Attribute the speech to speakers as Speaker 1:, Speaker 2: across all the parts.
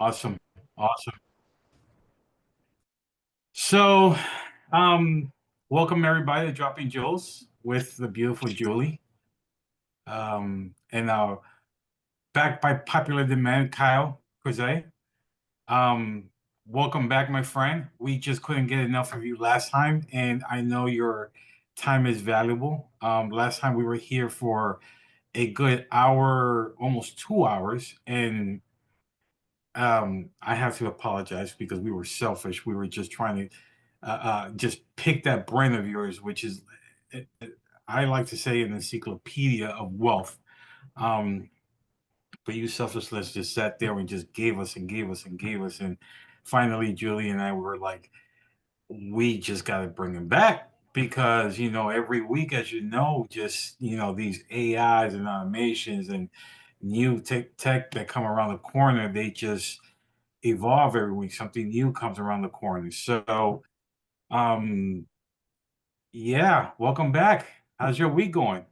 Speaker 1: Awesome. Awesome. So, um, welcome everybody to Dropping Jules with the beautiful Julie. And back by popular demand, Kyle Kurzhal. Um, Welcome back, my friend. We just couldn't get enough of you last time, and I know your time is valuable. Last time we were here for a good hour, almost 2 hours, and I have to apologize because we were selfish. We were just trying to just pick that brain of yours, which is, I like to say, an encyclopedia of wealth. Um, but you selflessness just sat there and just gave us and gave us and gave us. And finally, Julie and I were like, we just got to bring him back because, every week, as you know, just, these AIs and automations and new tech that come around the corner, they just evolve every week. Something new comes around the corner. So, um, yeah, welcome back. How's your week going?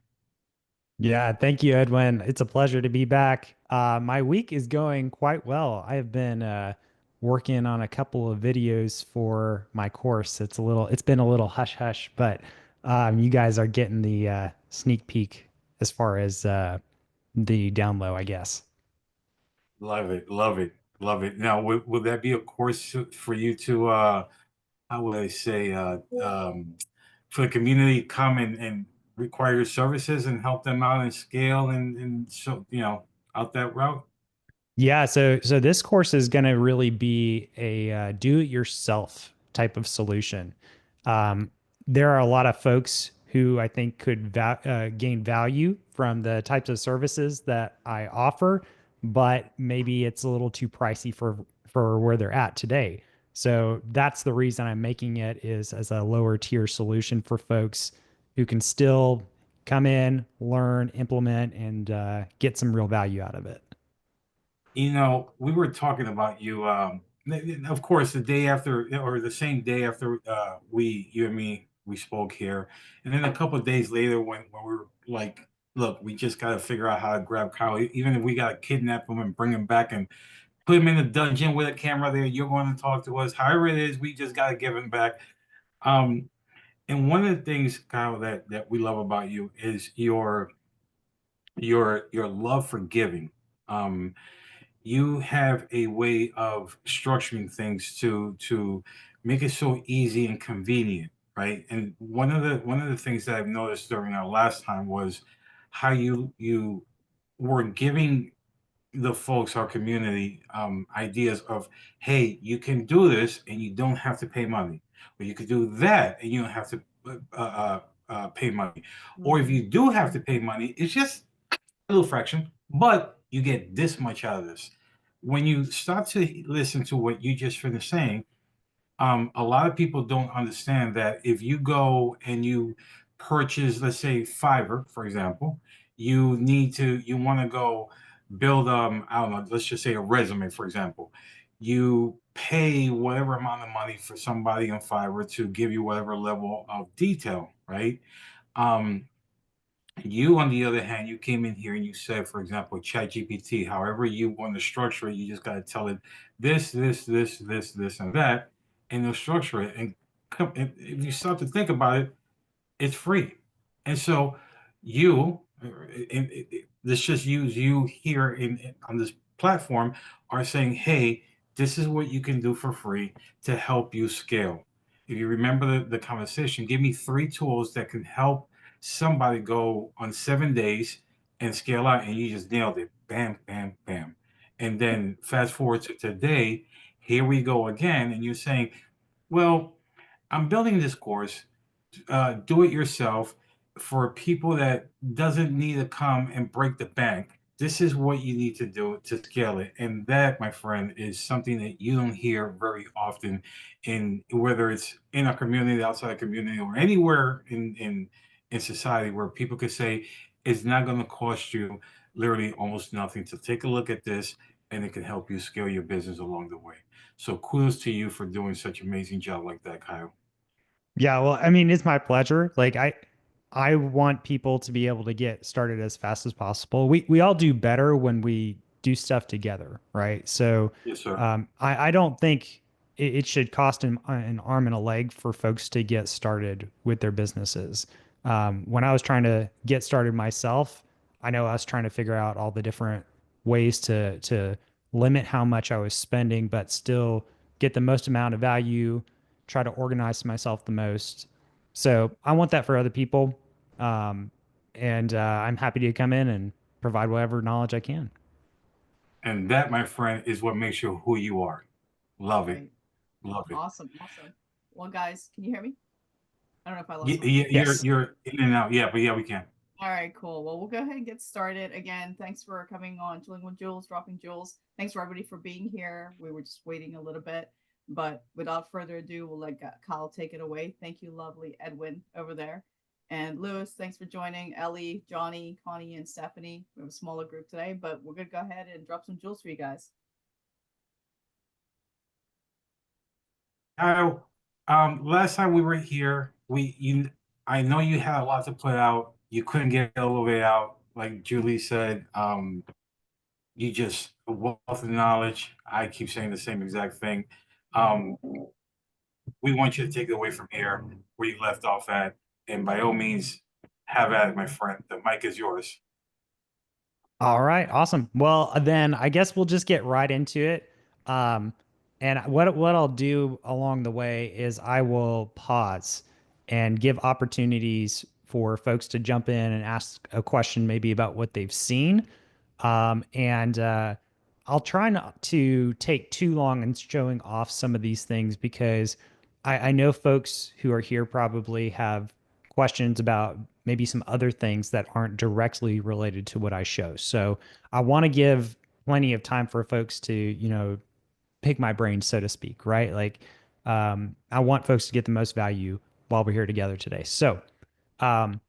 Speaker 2: Yeah, thank you, Edwin. It's a pleasure to be back. My week is going quite well. I have been working on a couple of videos for my course. It's been a little hush hush, but you guys are getting the sneak peek as far as the down low, I guess.
Speaker 1: Love it, love it, love it. Now, will that be a course for you to, how would I say, for the community to come and require your services and help them out and scale and so, out that route?
Speaker 2: Yeah, so this course is going to really be a do-it-yourself type of solution. Um, there are a lot of folks who I think could gain value from the types of services that I offer, but maybe it's a little too pricey for where they're at today. So that's the reason I'm making it is as a lower tier solution for folks who can still come in, learn, implement, and get some real value out of it.
Speaker 1: We were talking about you, of course, the day after or the same day after you and me, we spoke here. And then a couple of days later when we were like, look, we just got to figure out how to grab Kyle. Even if we got to kidnap him and bring him back and put him in a dungeon with a camera there, you're going to talk to us. However it is, we just got to give him back. Um, and one of the things, Kyle, that we love about you is your love for giving. Um, you have a way of structuring things to make it so easy and convenient, right? And one of the things that I've noticed during our last time was how you were giving the folks, our community, ideas of, hey, you can do this and you don't have to pay money, or you could do that and you don't have to pay money, or if you do have to pay money, it's just a little fraction, but you get this much out of this. When you start to listen to what you just finished saying, a lot of people don't understand that if you go and you purchase, let's say Fiverr, for example, you want to go build, I don't know, let's just say a resume, for example. You pay whatever amount of money for somebody on Fiverr to give you whatever level of detail, right? Um, you, on the other hand, you came in here and you said, for example, ChatGPT, however you want to structure it, you just got to tell it this, and that, and they'll structure it. And if you start to think about it, it's free. And so you, let's just use you here on this platform, are saying, hey, this is what you can do for free to help you scale. If you remember the conversation, give me three tools that can help somebody go on 7 days and scale out, and you just nailed it. Bam, bam, bam. And then fast forward to today, here we go again, and you're saying, well, I'm building this course, do it yourself, for people that doesn't need to come and break the bank. This is what you need to do to scale it. And that, my friend, is something that you don't hear very often, in whether it's in a community, outside a community, or anywhere in society, where people could say it's not going to cost you literally almost nothing to take a look at this, and it can help you scale your business along the way. So kudos to you for doing such an amazing job like that, Kyle.
Speaker 2: Yeah, well, I mean, it's my pleasure. I want people to be able to get started as fast as possible. We all do better when we do stuff together, right? So
Speaker 1: Yes, sir.
Speaker 2: I don't think it should cost an arm and a leg for folks to get started with their businesses. When I was trying to get started myself, I know I was trying to figure out all the different ways to limit how much I was spending, but still get the most amount of value, try to organize myself the most. So I want that for other people. Um, and I'm happy to come in and provide whatever knowledge I can.
Speaker 1: And that, my friend, is what makes you who you are. Love it.
Speaker 3: Right.
Speaker 1: Love it.
Speaker 3: Awesome. Awesome. Well, guys, can you hear me? I don't know if I lost
Speaker 1: Yeah,
Speaker 3: my
Speaker 1: yeah,
Speaker 3: mic.
Speaker 2: Yes.
Speaker 1: you're in and out. Yeah, but yeah, we can.
Speaker 3: All right, cool. Well, we'll go ahead and get started. Again, thanks for coming on Chilling with Jules, dropping Jules. Thanks for everybody for being here. We were just waiting a little bit, but without further ado, we'll let Kyle take it away. Thank you, lovely Edwin over there. And Lewis, thanks for joining. Ellie, Johnny, Connie, and Stephanie. We have a smaller group today, but we're going to go ahead and drop some jewels for you guys.
Speaker 1: Kyle, last time we were here, I know you had a lot to put out. You couldn't get all the way out, like Julie said. You just a wealth of knowledge. I keep saying the same exact thing. Um, we want you to take it away from here where you left off at, and by all means, have at it, my friend. The mic is yours.
Speaker 2: All right, awesome. Well, then I guess we'll just get right into it. Um, and what I'll do along the way is I will pause and give opportunities for folks to jump in and ask a question maybe about what they've seen. And I'll try not to take too long in showing off some of these things because I know folks who are here probably have questions about maybe some other things that aren't directly related to what I show. So I want to give plenty of time for folks to, pick my brain, so to speak, right? Like, I want folks to get the most value while we're here together today. So, um,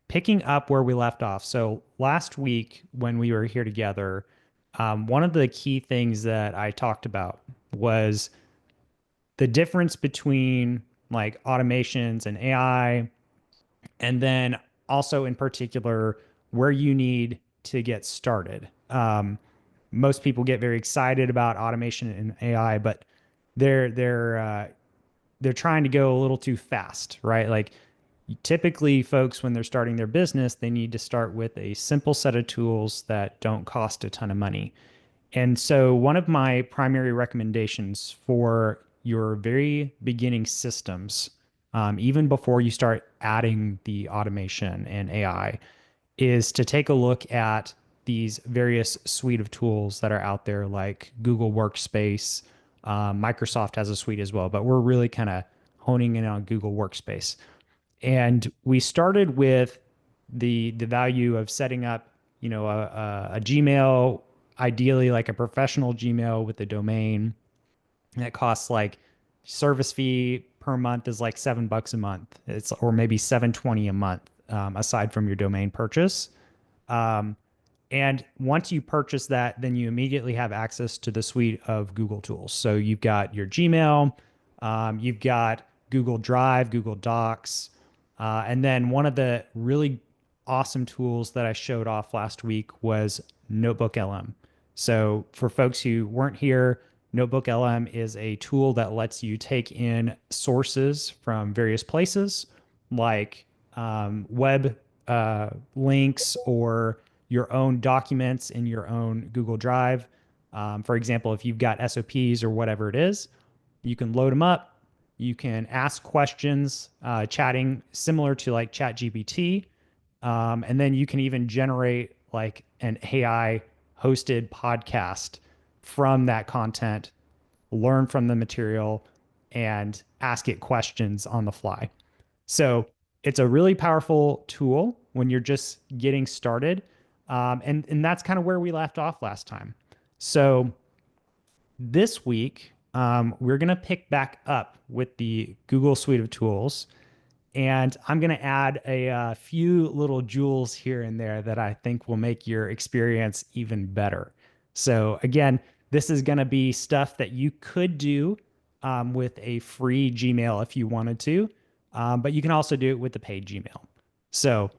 Speaker 2: picking up where we left off. So last week when we were here together, one of the key things that I talked about was the difference between like automations and AI, and then also in particular where you need to get started. Most people get very excited about automation and AI, but they're trying to go a little too fast, right? Like typically folks when they're starting their business, they need to start with a simple set of tools that don't cost a ton of money. And so one of my primary recommendations for your very beginning systems, even before you start adding the automation and AI, is to take a look at these various suite of tools that are out there like Google Workspace. Microsoft has a suite as well, but we're really kind of honing in on Google Workspace. And we started with the value of setting up, a Gmail, ideally like a professional Gmail with a domain that costs like service fee per month is like $7 a month. It's or maybe 720 a month, aside from your domain purchase. Um, and once you purchase that, then you immediately have access to the suite of Google tools. So you've got your Gmail, you've got Google Drive, Google Docs, and then one of the really awesome tools that I showed off last week was Notebook LM. So for folks who weren't here, Notebook LM is a tool that lets you take in sources from various places like web links or your own documents in your own Google Drive. For example, if you've got SOPs or whatever it is, you can load them up. You can ask questions, chatting similar to like ChatGPT. And then you can even generate like an AI hosted podcast from that content, learn from the material, and ask it questions on the fly. So it's a really powerful tool when you're just getting started. And that's kind of where we left off last time. So this week, we're going to pick back up with the Google Suite of Tools. And I'm going to add a few little jewels here and there that I think will make your experience even better. So, again, this is going to be stuff that you could do with a free Gmail if you wanted to, but you can also do it with the paid Gmail. So,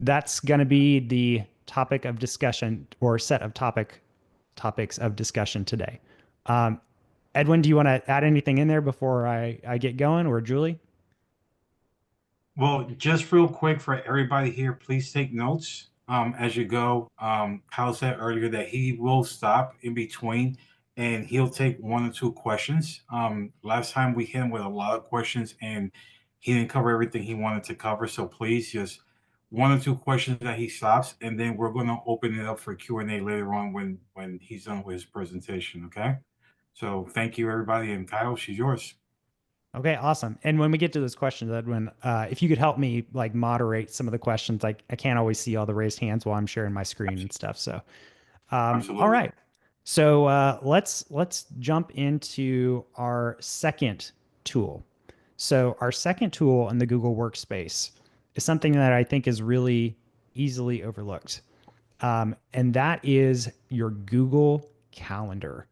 Speaker 2: that's going to be the topic of discussion or set of topics of discussion today. Edwin, do you want to add anything in there before I get going, or Julie?
Speaker 1: Well, just real quick for everybody here, please take notes as you go. Kyle said earlier that he will stop in between and he'll take one or two questions. Last time we hit him with a lot of questions and he didn't cover everything he wanted to cover. So please just one or two questions that he stops, and then we're going to open it up for Q&A later on when he's done with his presentation. Okay. So thank you, everybody. And Kyle, she's yours.
Speaker 2: Okay, awesome. And when we get to those questions, Edwin, if you could help me like moderate some of the questions, like I can't always see all the raised hands while I'm sharing my screen and stuff. So, all
Speaker 1: Absolutely.
Speaker 2: right. So let's jump into our second tool. So our second tool in the Google Workspace is something that I think is really easily overlooked, and that is your Google Calendar.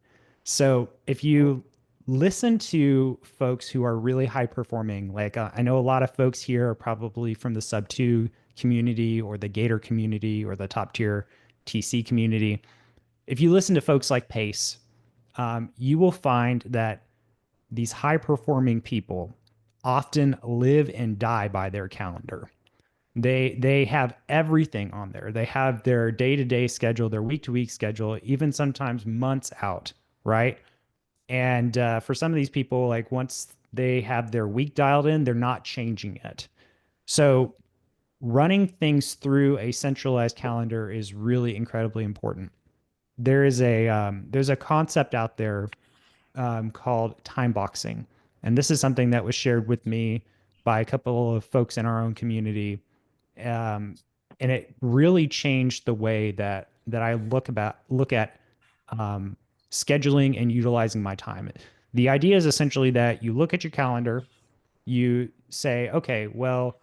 Speaker 2: So if you listen to folks who are really high performing, like I know a lot of folks here are probably from the sub 2 community or the Gator community or the top tier TC community. If you listen to folks like Pace, you will find that these high performing people often live and die by their calendar. They have everything on there. They have their day-to-day schedule, their week-to-week schedule, even sometimes months out, right? And for some of these people, like once they have their week dialed in, they're not changing it. So running things through a centralized calendar is really incredibly important. There's a concept out there called time boxing, and this is something that was shared with me by a couple of folks in our own community, and it really changed the way that I look at scheduling and utilizing my time. The idea is essentially that you look at your calendar, you say, okay, well,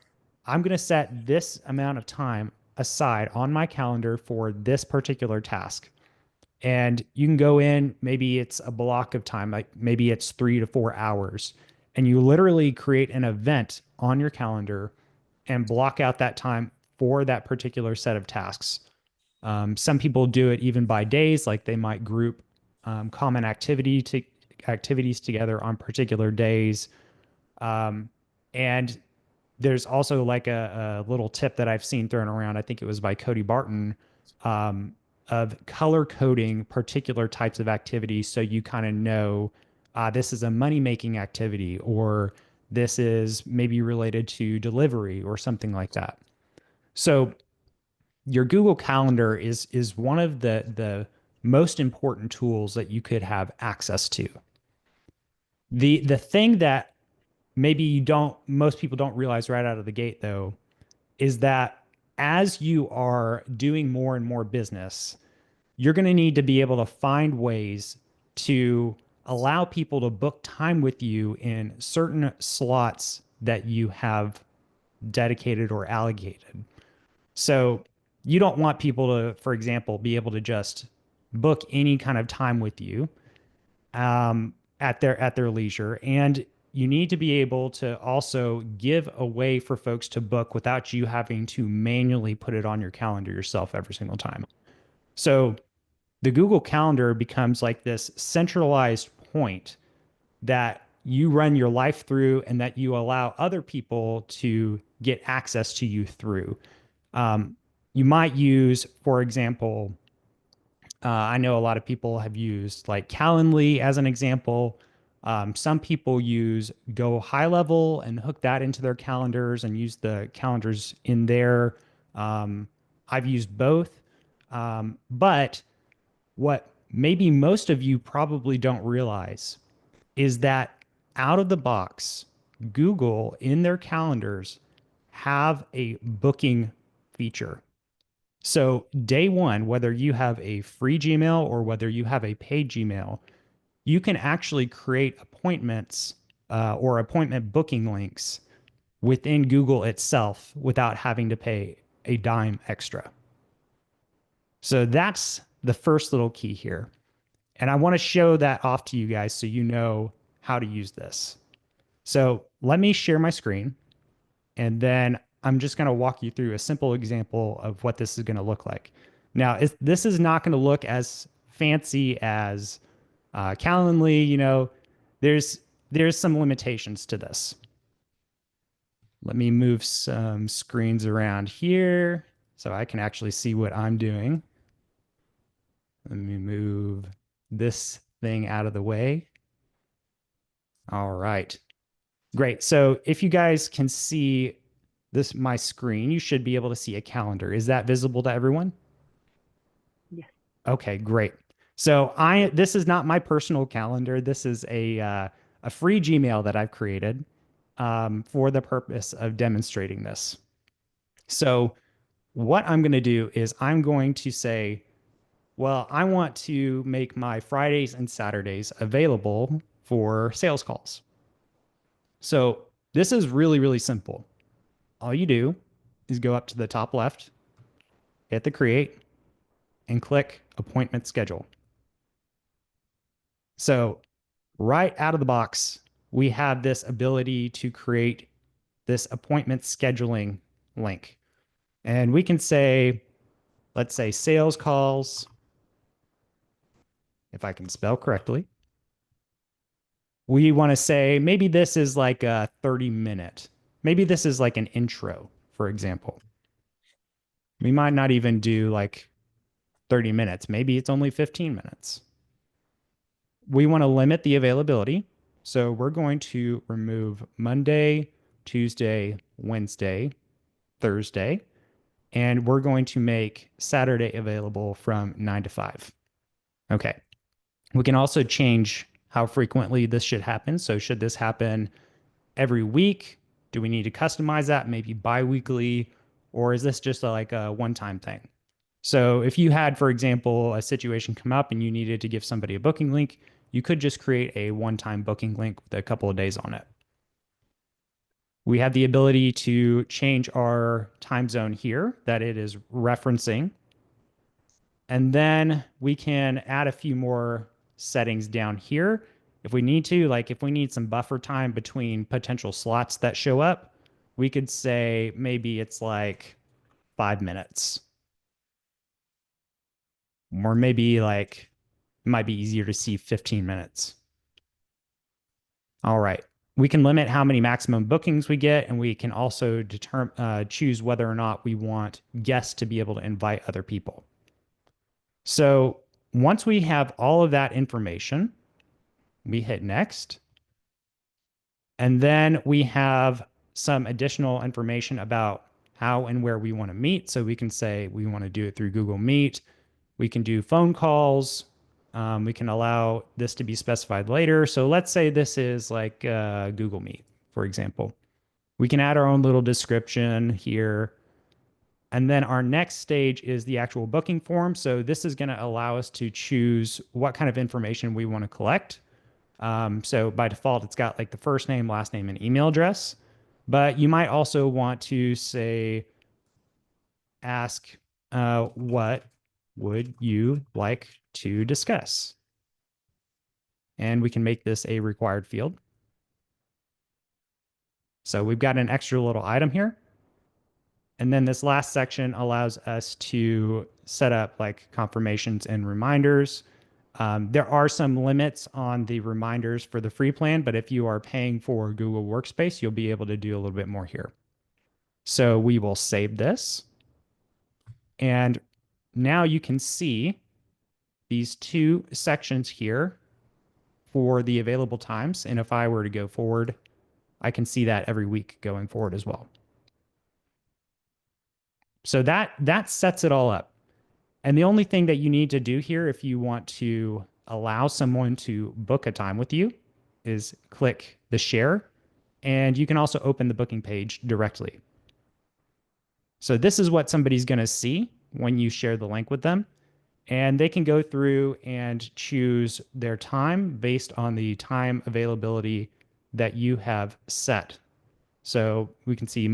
Speaker 2: I'm going to set this amount of time aside on my calendar for this particular task. And you can go in, maybe it's a block of time, like maybe it's 3 to 4 hours, and you literally create an event on your calendar and block out that time for that particular set of tasks. Some people do it even by days, like they might group common activities together on particular days. And there's also like a little tip that I've seen thrown around. I think it was by Cody Barton, of color coding particular types of activities, so you kind of know this is a money making activity, or this is maybe related to delivery or something like that. So your Google Calendar is one of the most important tools that you could have access to. The thing that maybe most people don't realize right out of the gate though, is that as you are doing more and more business, you're going to need to be able to find ways to allow people to book time with you in certain slots that you have dedicated or allocated. So you don't want people to, for example, be able to just book any kind of time with you at their leisure. And you need to be able to also give a way for folks to book without you having to manually put it on your calendar yourself every single time. So the Google Calendar becomes like this centralized point that you run your life through and that you allow other people to get access to you through. You might use, for example, I know a lot of people have used like Calendly as an example. Some people use Go High Level and hook that into their calendars and use the calendars in there. I've used both. But what maybe most of you probably don't realize is that out of the box, Google in their calendars have a booking feature. So day one, whether you have a free Gmail or whether you have a paid Gmail, you can actually create appointments or appointment booking links within Google itself without having to pay a dime extra. So that's the first little key here. And I want to show that off to you guys so you know how to use this. So let me share my screen, and then I'm just going to walk you through a simple example of what this is going to look like. Now, this is not going to look as fancy as Calendly. You know, there's some limitations to this. Let me move some screens around here so I can actually see what I'm doing. Let me move this thing out of the way. All right. Great. So if you guys can see this, my screen, you should be able to see a calendar. Is that visible to everyone?
Speaker 4: Yes.
Speaker 2: Okay, great. So this is not my personal calendar. This is a free Gmail that I've created for the purpose of demonstrating this. So what I'm going to do is I'm going to say, well, I want to make my Fridays and Saturdays available for sales calls. So this is really, really simple. All you do is go up to the top left, hit the create, and click appointment schedule. So right out of the box, we have this ability to create this appointment scheduling link. And we can say, let's say sales calls, if I can spell correctly. We want to say, maybe this is like a 30-minute. Maybe this is like an intro, for example. We might not even do like 30 minutes. Maybe it's only 15 minutes. We want to limit the availability. So we're going to remove Monday, Tuesday, Wednesday, Thursday, and we're going to make Saturday available from 9 to 5. Okay. We can also change how frequently this should happen. So should this happen every week? Do we need to customize that? Maybe bi-weekly? Or is this just like a one-time thing? So if you had, for example, a situation come up and you needed to give somebody a booking link, you could just create a one-time booking link with a couple of days on it. We have the ability to change our time zone here that it is referencing. And then we can add a few more settings down here if we need to. Like if we need some buffer time between potential slots that show up, we could say maybe it's like 5 minutes. Or maybe like it might be easier to see 15 minutes. All right. We can limit how many maximum bookings we get, and we can also choose whether or not we want guests to be able to invite other people. So once we have all of that information, we hit next. And then we have some additional information about how and where we want to meet. So we can say we want to do it through Google Meet. We can do phone calls. We can allow this to be specified later. So let's say this is like Google Meet, for example. We can add our own little description here. And then our next stage is the actual booking form. So this is going to allow us to choose what kind of information we want to collect. So by default, it's got like the first name, last name, and email address. But you might also want to say, ask what would you like to discuss? And we can make this a required field. So we've got an extra little item here. And then this last section allows us to set up like confirmations and reminders. There are some limits on the reminders for the free plan, but if you are paying for Google Workspace, you'll be able to do a little bit more here. So we will save this. And now you can see these two sections here for the available times. And if I were to go forward, I can see that every week going forward as well. So that sets it all up. And the only thing that you need to do here if you want to allow someone to book a time with you is click the share. And you can also open the booking page directly. So this is what somebody's going to see when you share the link with them. And they can go through and choose their time based on the time availability that you have set. So we can see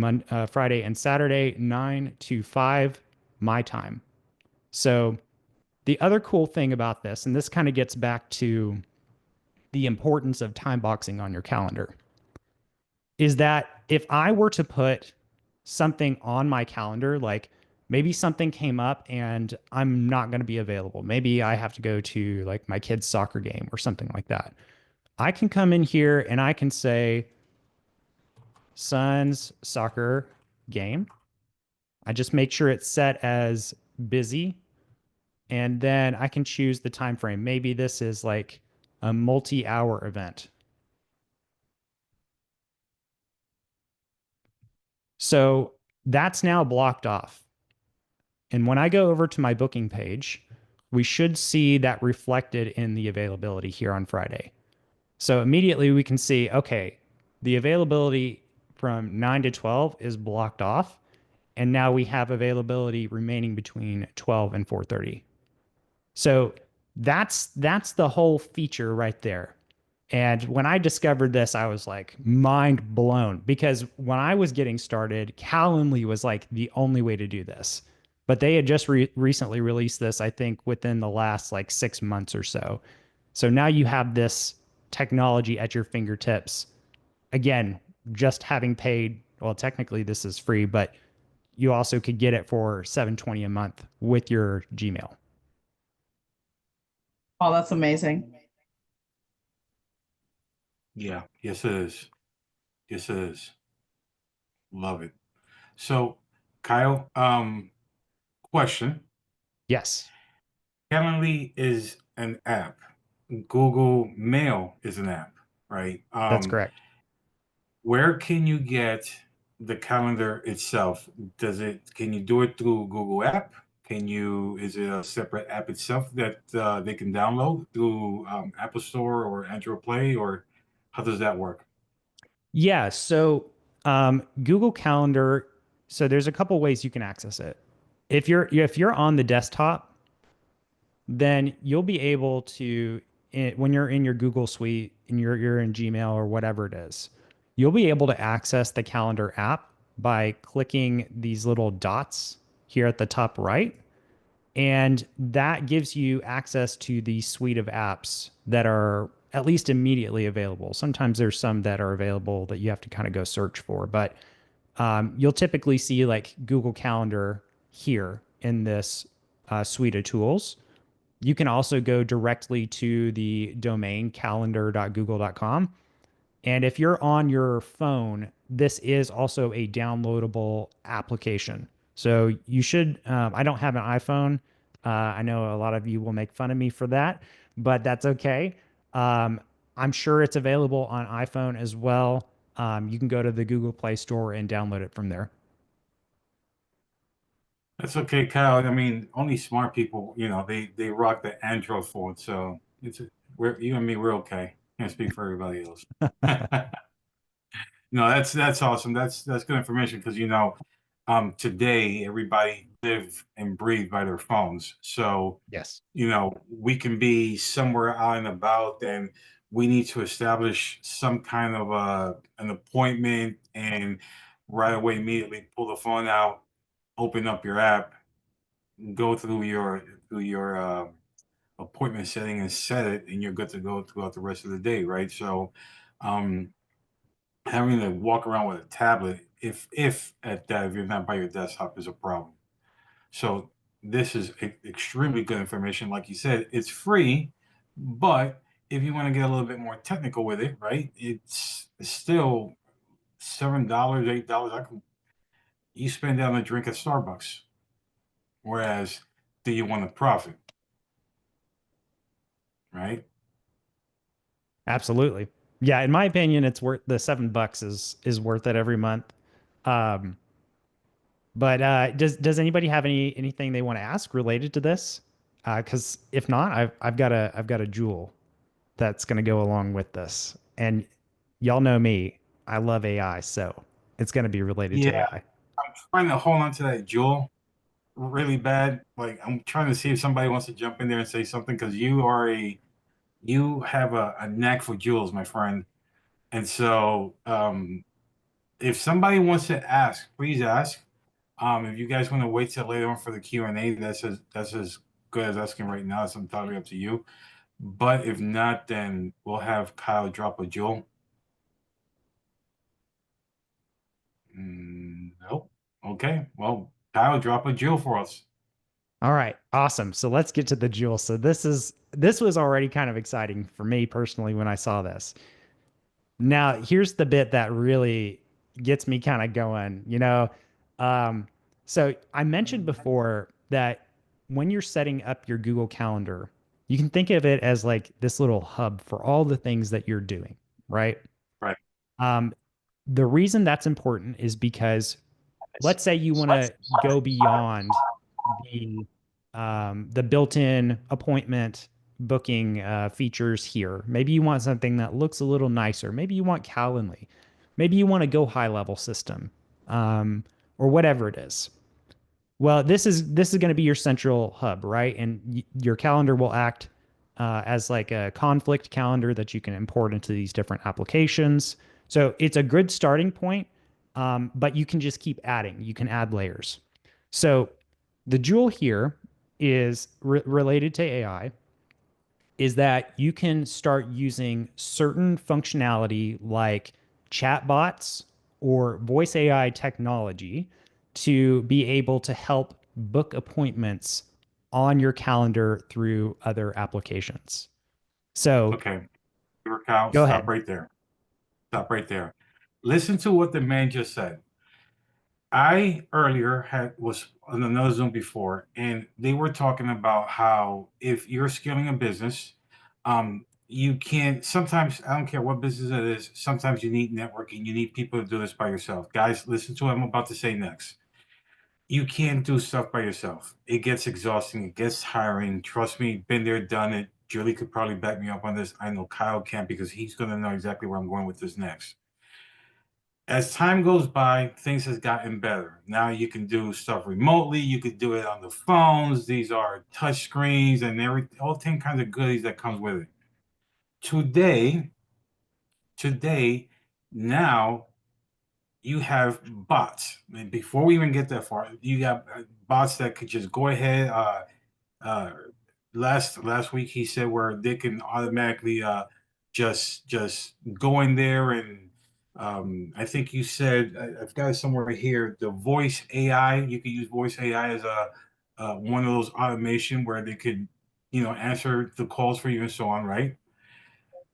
Speaker 2: Friday and Saturday, 9 to 5, my time. So the other cool thing about this, and this kind of gets back to the importance of time boxing on your calendar, is that if I were to put something on my calendar, like maybe something came up and I'm not going to be available. Maybe I have to go to like my kid's soccer game or something like that. I can come in here and I can say son's soccer game. I just make sure it's set as busy, and then I can choose the time frame. Maybe this is like a multi-hour event. So that's now blocked off. And when I go over to my booking page, we should see that reflected in the availability here on Friday. So immediately we can see, okay, the availability from 9 to 12 is blocked off. And now we have availability remaining between 12 and 4:30. So that's the whole feature right there. And when I discovered this, I was like mind blown, because when I was getting started, Calendly was like the only way to do this. But they had just recently released this, I think, within the last like 6 months or so. So now you have this technology at your fingertips. Again, just having paid, well, technically this is free, but you also could get it for $7.20 a month with your Gmail.
Speaker 3: Oh, that's amazing.
Speaker 1: Yeah. Yes, it is. Yes, it is. Love it. So, Kyle, question.
Speaker 2: Yes,
Speaker 1: Calendly is an app. Google Mail is an app, right?
Speaker 2: that's correct.
Speaker 1: Where can you get the calendar itself? Can you do it through Google app? Is it a separate app itself that they can download through Apple Store or Android Play, or how does that work?
Speaker 2: Yeah, so Google Calendar, so there's a couple ways you can access it. If you're on the desktop, then you'll be able to, when you're in your Google Suite and you're in Gmail or whatever it is, you'll be able to access the calendar app by clicking these little dots here at the top right. And that gives you access to the suite of apps that are at least immediately available. Sometimes there's some that are available that you have to kind of go search for, but you'll typically see like Google Calendar here in this suite of tools. You can also go directly to the domain calendar.google.com. And if you're on your phone, this is also a downloadable application. So you should, I don't have an iPhone. I know a lot of you will make fun of me for that, but that's okay. I'm sure it's available on iPhone as well. You can go to the Google Play Store and download it from there.
Speaker 1: That's okay, Kyle. I mean, only smart people, they rock the Android phone, so we're you and me, we're okay. Can't speak for everybody else. No, that's awesome. That's good information because today everybody live and breathe by their phones. So,
Speaker 2: Yes.
Speaker 1: we can be somewhere out and about, and we need to establish some kind of an appointment, and right away immediately pull the phone out, open up your app, go through your appointment setting and set it, and you're good to go throughout the rest of the day, right? So, um, having to walk around with a tablet, if you're not by your desktop, is a problem. So this is extremely good information. Like you said, it's free, but if you want to get a little bit more technical with it, right? It's still $7, $8. You spend that on a drink at Starbucks. Whereas, do you want to profit, right?
Speaker 2: Absolutely. Yeah, in my opinion, it's worth the $7 is worth it every month. Um, but does anybody have anything they want to ask related to this? Because if not, I've got a jewel that's going to go along with this. And y'all know me, I love AI, so it's going to be related to
Speaker 1: Yeah,
Speaker 2: AI.
Speaker 1: I'm trying to hold on to that jewel really bad. Like, I'm trying to see if somebody wants to jump in there and say something, because you have a knack for jewels, my friend. And so, if somebody wants to ask, please ask. If you guys want to wait till later on for the Q&A, that's as good as asking right now. It's entirely up to you. But if not, then we'll have Kyle drop a jewel. Nope. Okay. Well, Kyle, drop a jewel for us.
Speaker 2: All right, awesome. So let's get to the jewel. So this was already kind of exciting for me personally when I saw this. Now, here's the bit that really gets me kind of going, Um, so I mentioned before that when you're setting up your Google Calendar, you can think of it as like this little hub for all the things that you're doing, right?
Speaker 1: Right.
Speaker 2: Um, the reason that's important is because let's say you want to go beyond the built-in appointment booking features here. Maybe you want something that looks a little nicer. Maybe you want Calendly. Maybe you want to go high level system, or whatever it is. Well, this is going to be your central hub, right? And your calendar will act as like a conflict calendar that you can import into these different applications. So it's a good starting point, but you can just keep adding. You can add layers. So the jewel here is related to AI, is that you can start using certain functionality like chatbots or voice AI technology to be able to help book appointments on your calendar through other applications. So
Speaker 1: Okay. Kyle,
Speaker 2: go
Speaker 1: stop
Speaker 2: ahead.
Speaker 1: right there. Stop right there. Listen to what the man just said. I earlier was on another Zoom before, and they were talking about how if you're scaling a business, you can't. Sometimes I don't care what business it is. Sometimes you need networking. You need people to do this by yourself. Guys, listen to what I'm about to say next. You can't do stuff by yourself. It gets exhausting. It gets tiring. Trust me, been there, done it. Julie could probably back me up on this. I know Kyle can't because he's going to know exactly where I'm going with this next. As time goes by, things has gotten better. Now you can do stuff remotely. You could do it on the phones. These are touch screens and all 10 kinds of goodies that comes with it. Today, today, now you have bots. And before we even get that far, you got bots that could just go ahead. Uh, last week he said where they can automatically just go in there and I think you said I've got it somewhere here. The voice AI, you could use voice AI as a one of those automation where they could answer the calls for you and so on, right?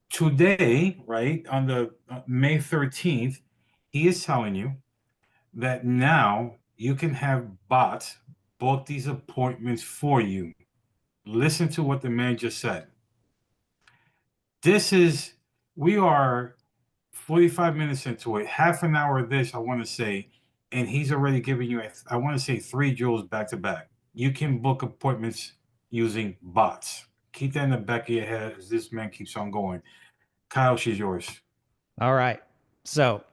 Speaker 1: Today, right on the May 13th, he is telling you that now you can have bots book these appointments for you. Listen to what the man just said. We are 45 minutes into it, half an hour of this, I want to say, and he's already giving you, I want to say, 3 jewels back to back. You can book appointments using bots. Keep that in the back of your head as this man keeps on going. Kyle, she's yours.
Speaker 2: All right. So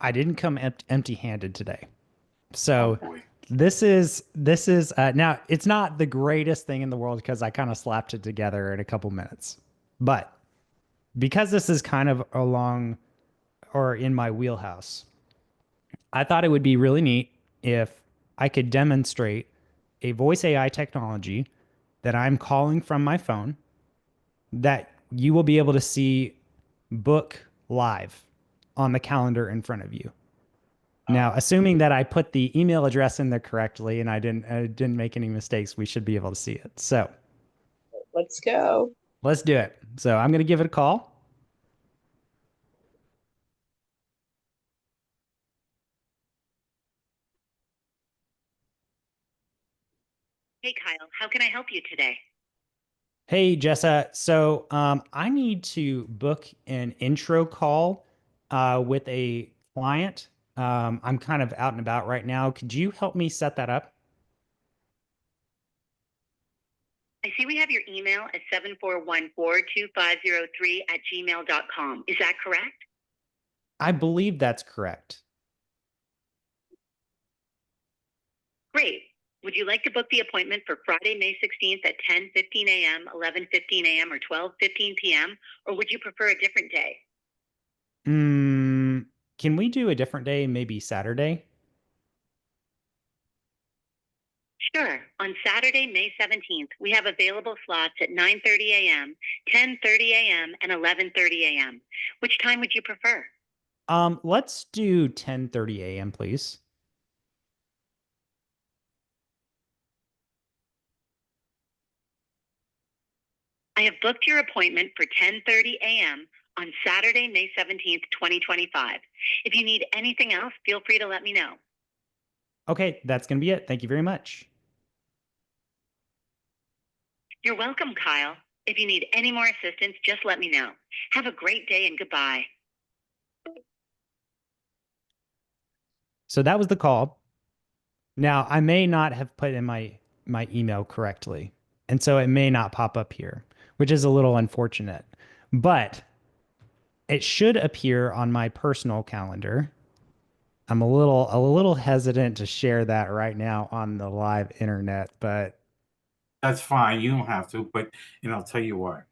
Speaker 2: I didn't come empty-handed today.
Speaker 1: Oh
Speaker 2: So
Speaker 1: boy.
Speaker 2: this is now it's not the greatest thing in the world because I kind of slapped it together in a couple minutes. But because this is kind of along or in my wheelhouse, I thought it would be really neat if I could demonstrate a voice AI technology that I'm calling from my phone that you will be able to see book live on the calendar in front of you. Now, assuming that I put the email address in there correctly and I didn't make any mistakes, we should be able to see it. So
Speaker 5: let's go.
Speaker 2: let's do it. So I'm going to give it a call.
Speaker 6: Hey, Kyle, how can I help you today?
Speaker 2: Hey, Jessa. So I need to book an intro call with a client. I'm kind of out and about right now. Could you help me set that up?
Speaker 6: I see we have your email at 74142503@gmail.com. Is that correct?
Speaker 2: I believe that's correct.
Speaker 6: Great. Would you like to book the appointment for Friday, May 16th at 10:15 a.m., 11:15 a.m., or 12:15 p.m., or would you prefer a different day?
Speaker 2: Can we do a different day, maybe Saturday?
Speaker 6: Sure. On Saturday, May 17th, we have available slots at 9:30 a.m., 10:30 a.m., and 11:30 a.m. Which time would you prefer?
Speaker 2: Let's do 10:30 a.m., please.
Speaker 6: I have booked your appointment for 10:30 a.m. on Saturday, May 17th, 2025. If you need anything else, feel free to let me know.
Speaker 2: Okay, that's going to be it. Thank you very much.
Speaker 6: You're welcome, Kyle. If you need any more assistance, just let me know. Have a great day and goodbye.
Speaker 2: So that was the call. Now, I may not have put in my email correctly, and so it may not pop up here, which is a little unfortunate. But it should appear on my personal calendar. I'm a little hesitant to share that right now on the live internet, but
Speaker 1: That's fine. You don't have to, but and I'll tell you why.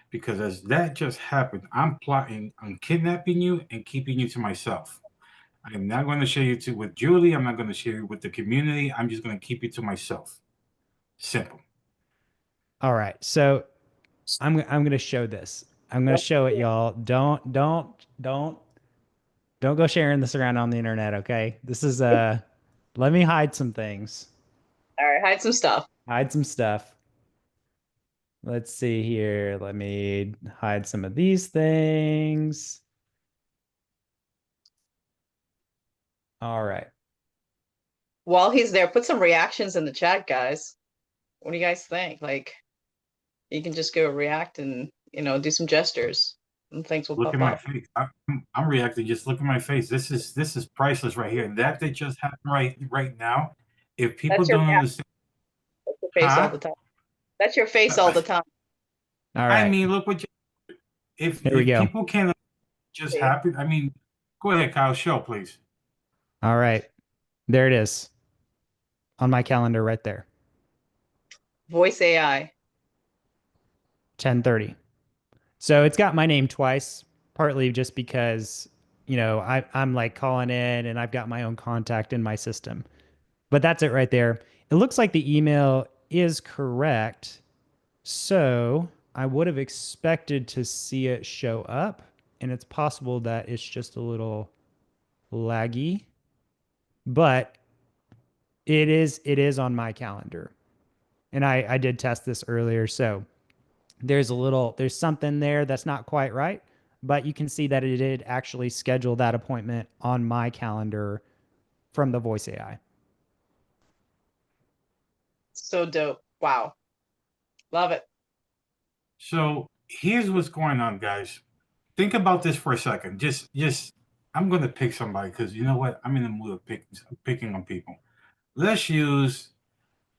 Speaker 1: Because as that just happened, I'm plotting on kidnapping you and keeping you to myself. I am not going to share you with Julie. I'm not going to share you with the community. I'm just going to keep you to myself. Simple.
Speaker 2: all right. So I'm going to show this. I'm going to show it, y'all. Don't go sharing this around on the internet, okay? This is let me hide some things.
Speaker 5: All right, hide some stuff.
Speaker 2: Hide some stuff. Let's see here. Let me hide some of these things. All right.
Speaker 5: While he's there, put some reactions in the chat, guys. What do you guys think? Like, you can just go react and, do some gestures and things will
Speaker 1: Look
Speaker 5: pop
Speaker 1: at my
Speaker 5: up.
Speaker 1: face. I'm reacting. Just look at my face. This is priceless right here. That just happened right now. If people
Speaker 5: That's your
Speaker 1: don't
Speaker 5: face.
Speaker 1: understand,
Speaker 5: That's your face all the time. That's your face all the time.
Speaker 2: All right.
Speaker 1: I mean, look what you. If
Speaker 2: Here we go.
Speaker 1: people can't just happen, I mean, go ahead, Kyle. Show, please.
Speaker 2: All right. There it is. On my calendar right there.
Speaker 5: Voice AI.
Speaker 2: 10:30. So it's got my name twice, partly just because, I'm like calling in and I've got my own contact in my system. But that's it right there. It looks like the email is correct. So I would have expected to see it show up, and it's possible that it's just a little laggy, but it is on my calendar. And I did test this earlier. So there's something there that's not quite right, but you can see that it did actually schedule that appointment on my calendar from the voice AI.
Speaker 5: So dope. Wow. Love it.
Speaker 1: So here's what's going on, guys. Think about this for a second. Just I'm going to pick somebody because you know what? I'm in the mood of picking on people. Let's use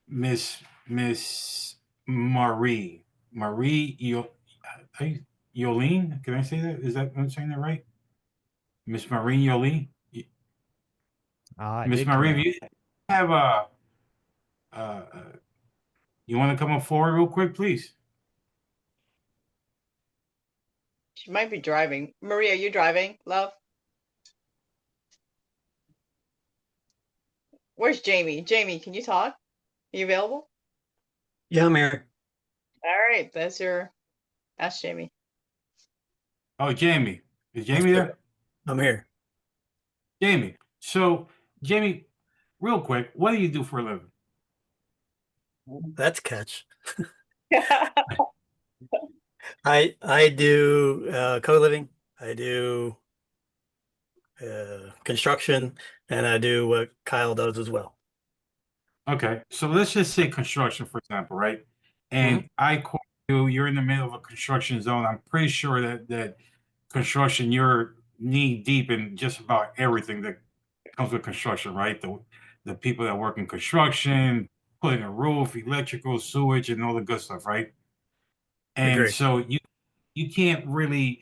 Speaker 1: Miss Marie Yolene. Can I say that? Is that I'm saying that right? Miss Marie Yolene. Miss Marie, if you have you want to come up forward real quick, please?
Speaker 5: She might be driving. Maria, are you driving, love? Where's Jamie? Jamie, can you talk? Are you available?
Speaker 7: Yeah, I'm here.
Speaker 5: All right, that's Jamie.
Speaker 1: Oh, Jamie. Is Jamie there?
Speaker 7: I'm here.
Speaker 1: Jamie. So, Jamie, real quick, what do you do for a living?
Speaker 7: That's catch. I do co-living. I do construction, and I do what Kyle does as well.
Speaker 1: Okay, so let's just say construction, for example, right? And I call you, you're in the middle of a construction zone. I'm pretty sure that construction, you're knee deep in just about everything that comes with construction, right? The people that work in construction, putting a roof, electrical, sewage, and all the good stuff, right? And
Speaker 7: Agree.
Speaker 1: so you can't really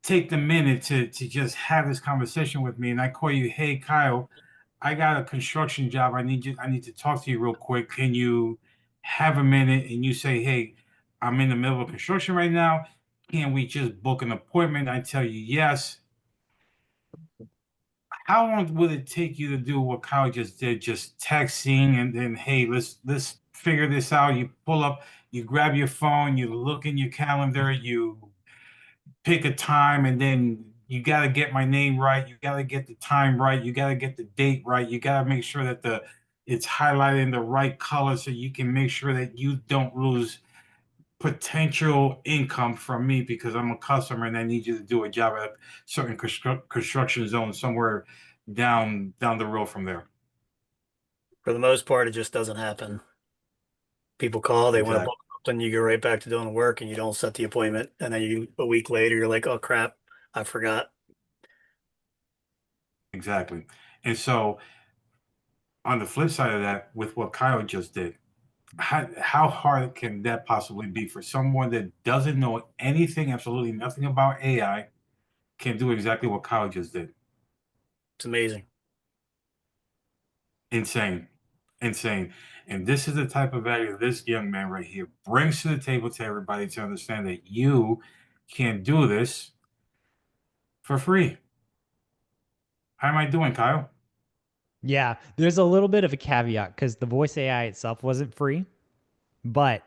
Speaker 1: take the minute to just have this conversation with me. And I call you, hey, Kyle, I got a construction job. I need to talk to you real quick. Can you have a minute? And you say, hey, I'm in the middle of construction right now. Can we just book an appointment? I tell you yes. How long would it take you to do what Kyle just did? Just texting and then, hey, let's figure this out. You pull up, you grab your phone, you look in your calendar, you pick a time, and then you got to get my name right. You got to get the time right. You got to get the date right. You got to make sure that it's highlighted in the right color so you can make sure that you don't lose potential income from me because I'm a customer and I need you to do a job at a certain construction zone somewhere down the road from there.
Speaker 7: For the most part, it just doesn't happen. People call, they want to
Speaker 1: Exactly.
Speaker 7: book something, you go right back to doing the work and you don't set the appointment. And then a week later, you're like, oh crap, I forgot.
Speaker 1: Exactly. And so on the flip side of that, with what Kyle just did, how hard can that possibly be for someone that doesn't know anything, absolutely nothing about AI, can do exactly what Kyle just did?
Speaker 7: It's amazing.
Speaker 1: Insane. Insane. And this is the type of value this young man right here brings to the table to everybody to understand that you can do this for free. How am I doing, Kyle?
Speaker 2: Yeah, there's a little bit of a caveat because the voice AI itself wasn't free, but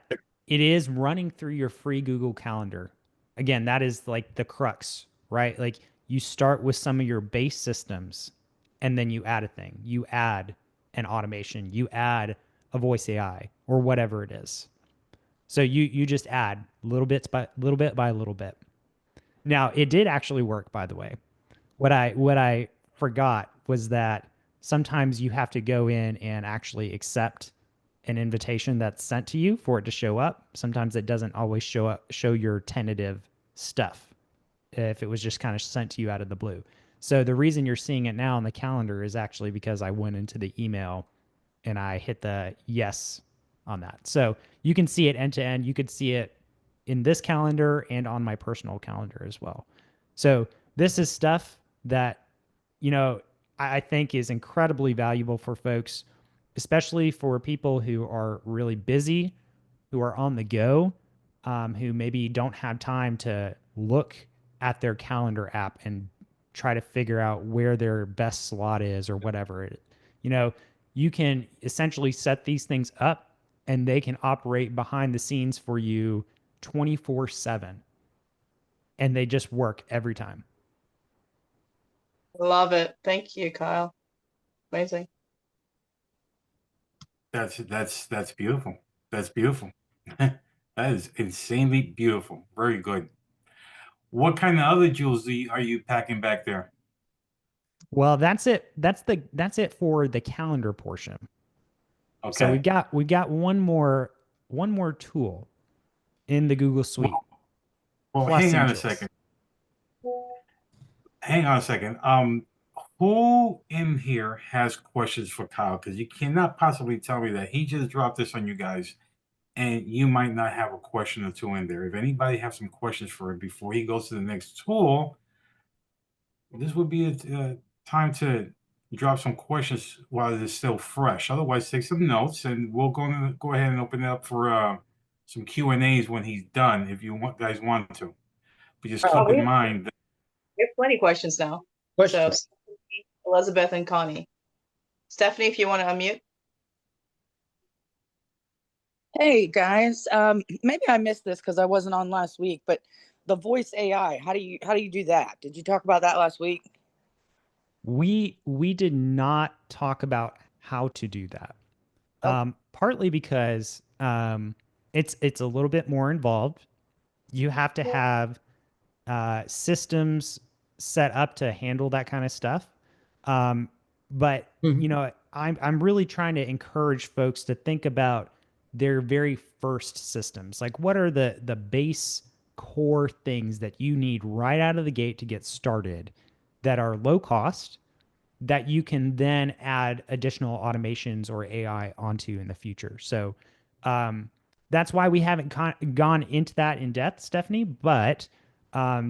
Speaker 2: it is running through your free Google Calendar. Again, that is like the crux, right? Like you start with some of your base systems and then you add a thing. You add an automation, you add a voice AI or whatever it is. So you just add little bits by little bit by little bit. Now, it did actually work, by the way. What I forgot was that sometimes you have to go in and actually accept an invitation that's sent to you for it to show up. Sometimes it doesn't always show your tentative stuff if it was just kind of sent to you out of the blue. So the reason you're seeing it now on the calendar is actually because I went into the email and I hit the yes on that. So you can see it end to end. You could see it in this calendar and on my personal calendar as well. So this is stuff that, you know, I think is incredibly valuable for folks, especially for people who are really busy, who are on the go, who maybe don't have time to look at their calendar app and try to figure out where their best slot is or whatever it, you know, you can essentially set these things up and they can operate behind the scenes for you 24/7 and they just work every time.
Speaker 5: Love it. Thank you, Kyle. Amazing.
Speaker 1: That's beautiful. That's beautiful. That is insanely beautiful. Very good. What kind of other jewels are you packing back there?
Speaker 2: Well, that's it. That's it for the calendar portion. So
Speaker 1: Okay.
Speaker 2: we've got one more tool in the Google Suite.
Speaker 1: Well,
Speaker 2: plus
Speaker 1: hang on a
Speaker 2: Jules.
Speaker 1: second. Hang on a second. Who in here has questions for Kyle? Because you cannot possibly tell me that he just dropped this on you guys, and you might not have a question or two in there. If anybody has some questions for him before he goes to the next tool, this would be a time to drop some questions while it is still fresh. Otherwise, take some notes, and we'll go ahead and open it up for some Q&As when he's done, if you guys want to. But just keep in mind that
Speaker 5: We have plenty of questions now. So Stephanie, Elizabeth, and Connie. Stephanie, if you want to unmute.
Speaker 8: Hey guys, maybe I missed this because I wasn't on last week, but the voice AI, how do you do that? Did you talk about that last week?
Speaker 2: We did not talk about how to do that. Partly because it's a little bit more involved. You have to have systems set up to handle that kind of stuff. But you know, I'm really trying to encourage folks to think about their very first systems. Like, what are the base core things that you need right out of the gate to get started that are low cost, that you can then add additional automations or AI onto in the future. So that's why we haven't gone into that in depth, Stephanie, but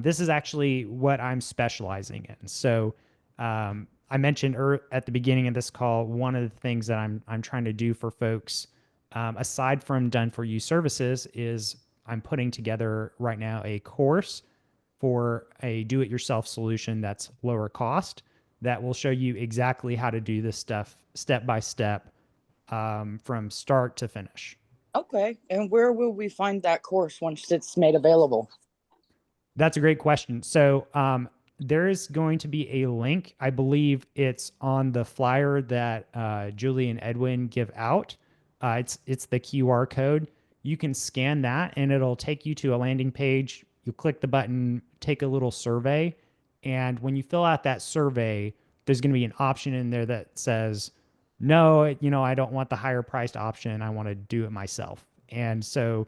Speaker 2: this is actually what I'm specializing in. So I mentioned at the beginning of this call, one of the things that I'm trying to do for folks, aside from done for you services, is I'm putting together right now a course for a do-it-yourself solution that's lower cost that will show you exactly how to do this stuff step by step from start to finish.
Speaker 8: Okay, and where will we find that course once it's made available?
Speaker 2: That's a great question. So there is going to be a link. I believe it's on the flyer that Julie and Edwin give out. It's the QR code. you can scan that and it'll take you to a landing page. You click the button, take a little survey. And when you fill out that survey, there's going to be an option in there that says, no, you know, I don't want the higher priced option. I want to do it myself. And so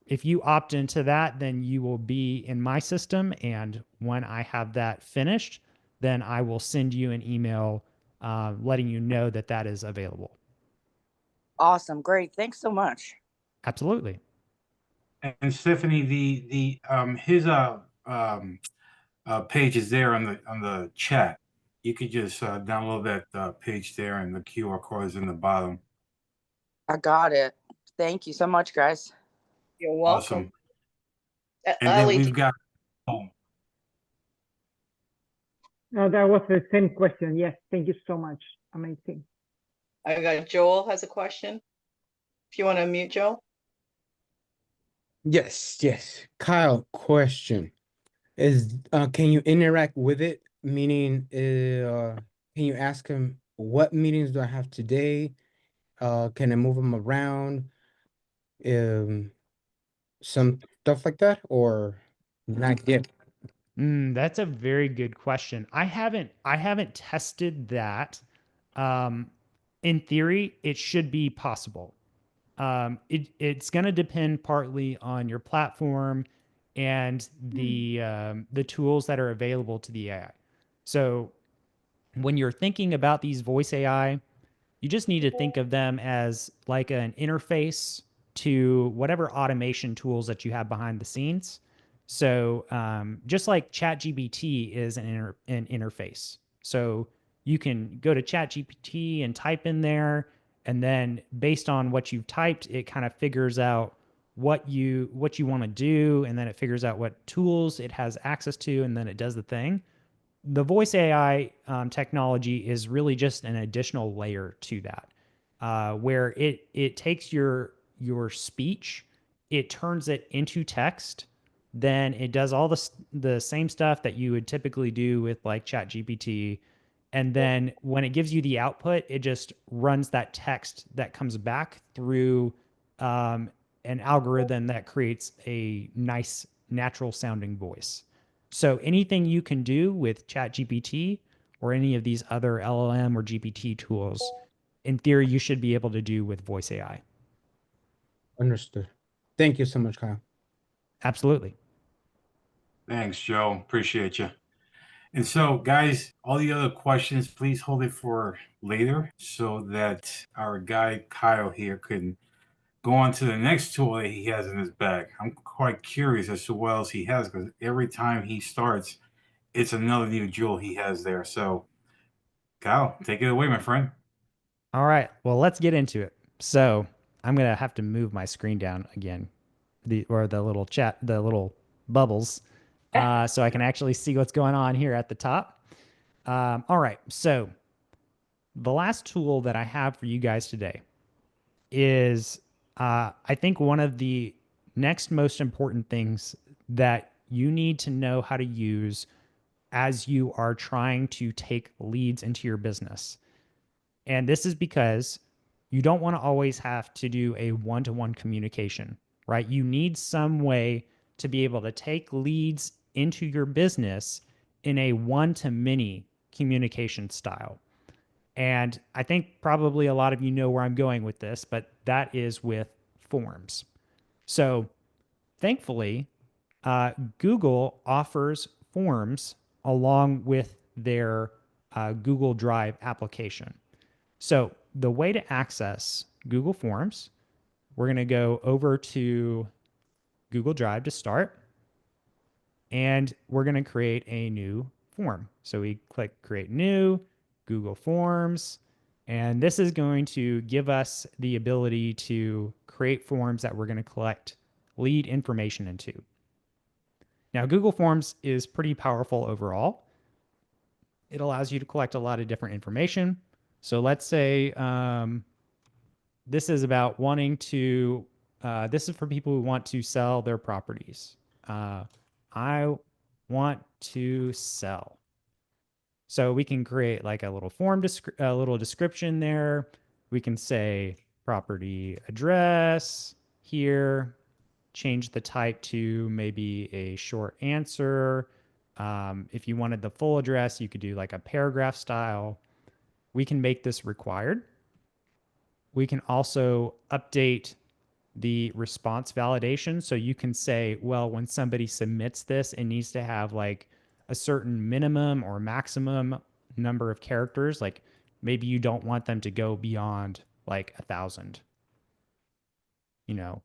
Speaker 2: if you opt into that, then you will be in my system. And when I have that finished, then I will send you an email letting you know that that is available.
Speaker 8: Awesome. Great. Thanks so much.
Speaker 2: Absolutely.
Speaker 1: And Stephanie, his page is there on the chat. You could just download that page there, and the QR code is in the bottom.
Speaker 8: I got it. Thank you so much, guys.
Speaker 5: You're welcome.
Speaker 1: Awesome. And then
Speaker 5: Ellie,
Speaker 1: we've got.
Speaker 4: No, that was the same question. Yes, thank you so much. Amazing.
Speaker 5: I got Joel has a question. If you want to unmute Joel.
Speaker 9: Yes, yes. Kyle, question is, can you interact with it? Meaning, can you ask him what meetings do I have today? Can I move them around? Some stuff like that, or not yet?
Speaker 2: That's a very good question. I haven't tested that. In theory, it should be possible. It's going to depend partly on your platform and the tools that are available to the AI. So when you're thinking about these voice AI, you just need to think of them as like an interface to whatever automation tools that you have behind the scenes. So just like ChatGPT is an interface. So you can go to ChatGPT and type in there, and then based on what you've typed, it kind of figures out what you want to do, and then it figures out what tools it has access to, and then it does the thing. The voice AI technology is really just an additional layer to that, where it takes your speech, it turns it into text, then it does all the same stuff that you would typically do with like ChatGPT, and then when it gives you the output, it just runs that text that comes back through an algorithm that creates a nice natural sounding voice. So anything you can do with ChatGPT or any of these other LLM or GPT tools, in theory, you should be able to do with voice AI.
Speaker 9: Understood. Thank you so much, Kyle.
Speaker 2: Absolutely.
Speaker 1: Thanks, Joe. Appreciate you. And so, guys, all the other questions, please hold it for later so that our guy Kyle here can go on to the next tool that he has in his bag. I'm quite curious as to what else he has, because every time he starts, it's another new jewel he has there. So, Kyle, take it away, my friend.
Speaker 2: All right. Well, let's get into it. So I'm going to have to move my screen down again, the little bubbles, so I can actually see what's going on here at the top. All right. So the last tool that I have for you guys today is, I think, one of the next most important things that you need to know how to use as you are trying to take leads into your business. And this is because you don't want to always have to do a one-to-one communication, right? You need some way to be able to take leads into your business in a one-to-many communication style. And I think probably a lot of you know where I'm going with this, but that is with forms. So thankfully, Google offers forms along with their Google Drive application. So the way to access Google Forms, we're going to go over to Google Drive to start, and we're going to create a new form. So we click Create New, Google Forms, and this is going to give us the ability to create forms that we're going to collect lead information into. Now, Google Forms is pretty powerful overall. It allows you to collect a lot of different information. So let's say this is about wanting to, this is for people who want to sell their properties. I want to sell. So we can create like a little form, a little description there. We can say property address here, change the type to maybe a short answer. If you wanted the full address, you could do like a paragraph style. We can make this required. We can also update the response validation. So you can say, well, when somebody submits this, it needs to have like a certain minimum or maximum number of characters. Like maybe you don't want them to go beyond like 1,000, you know,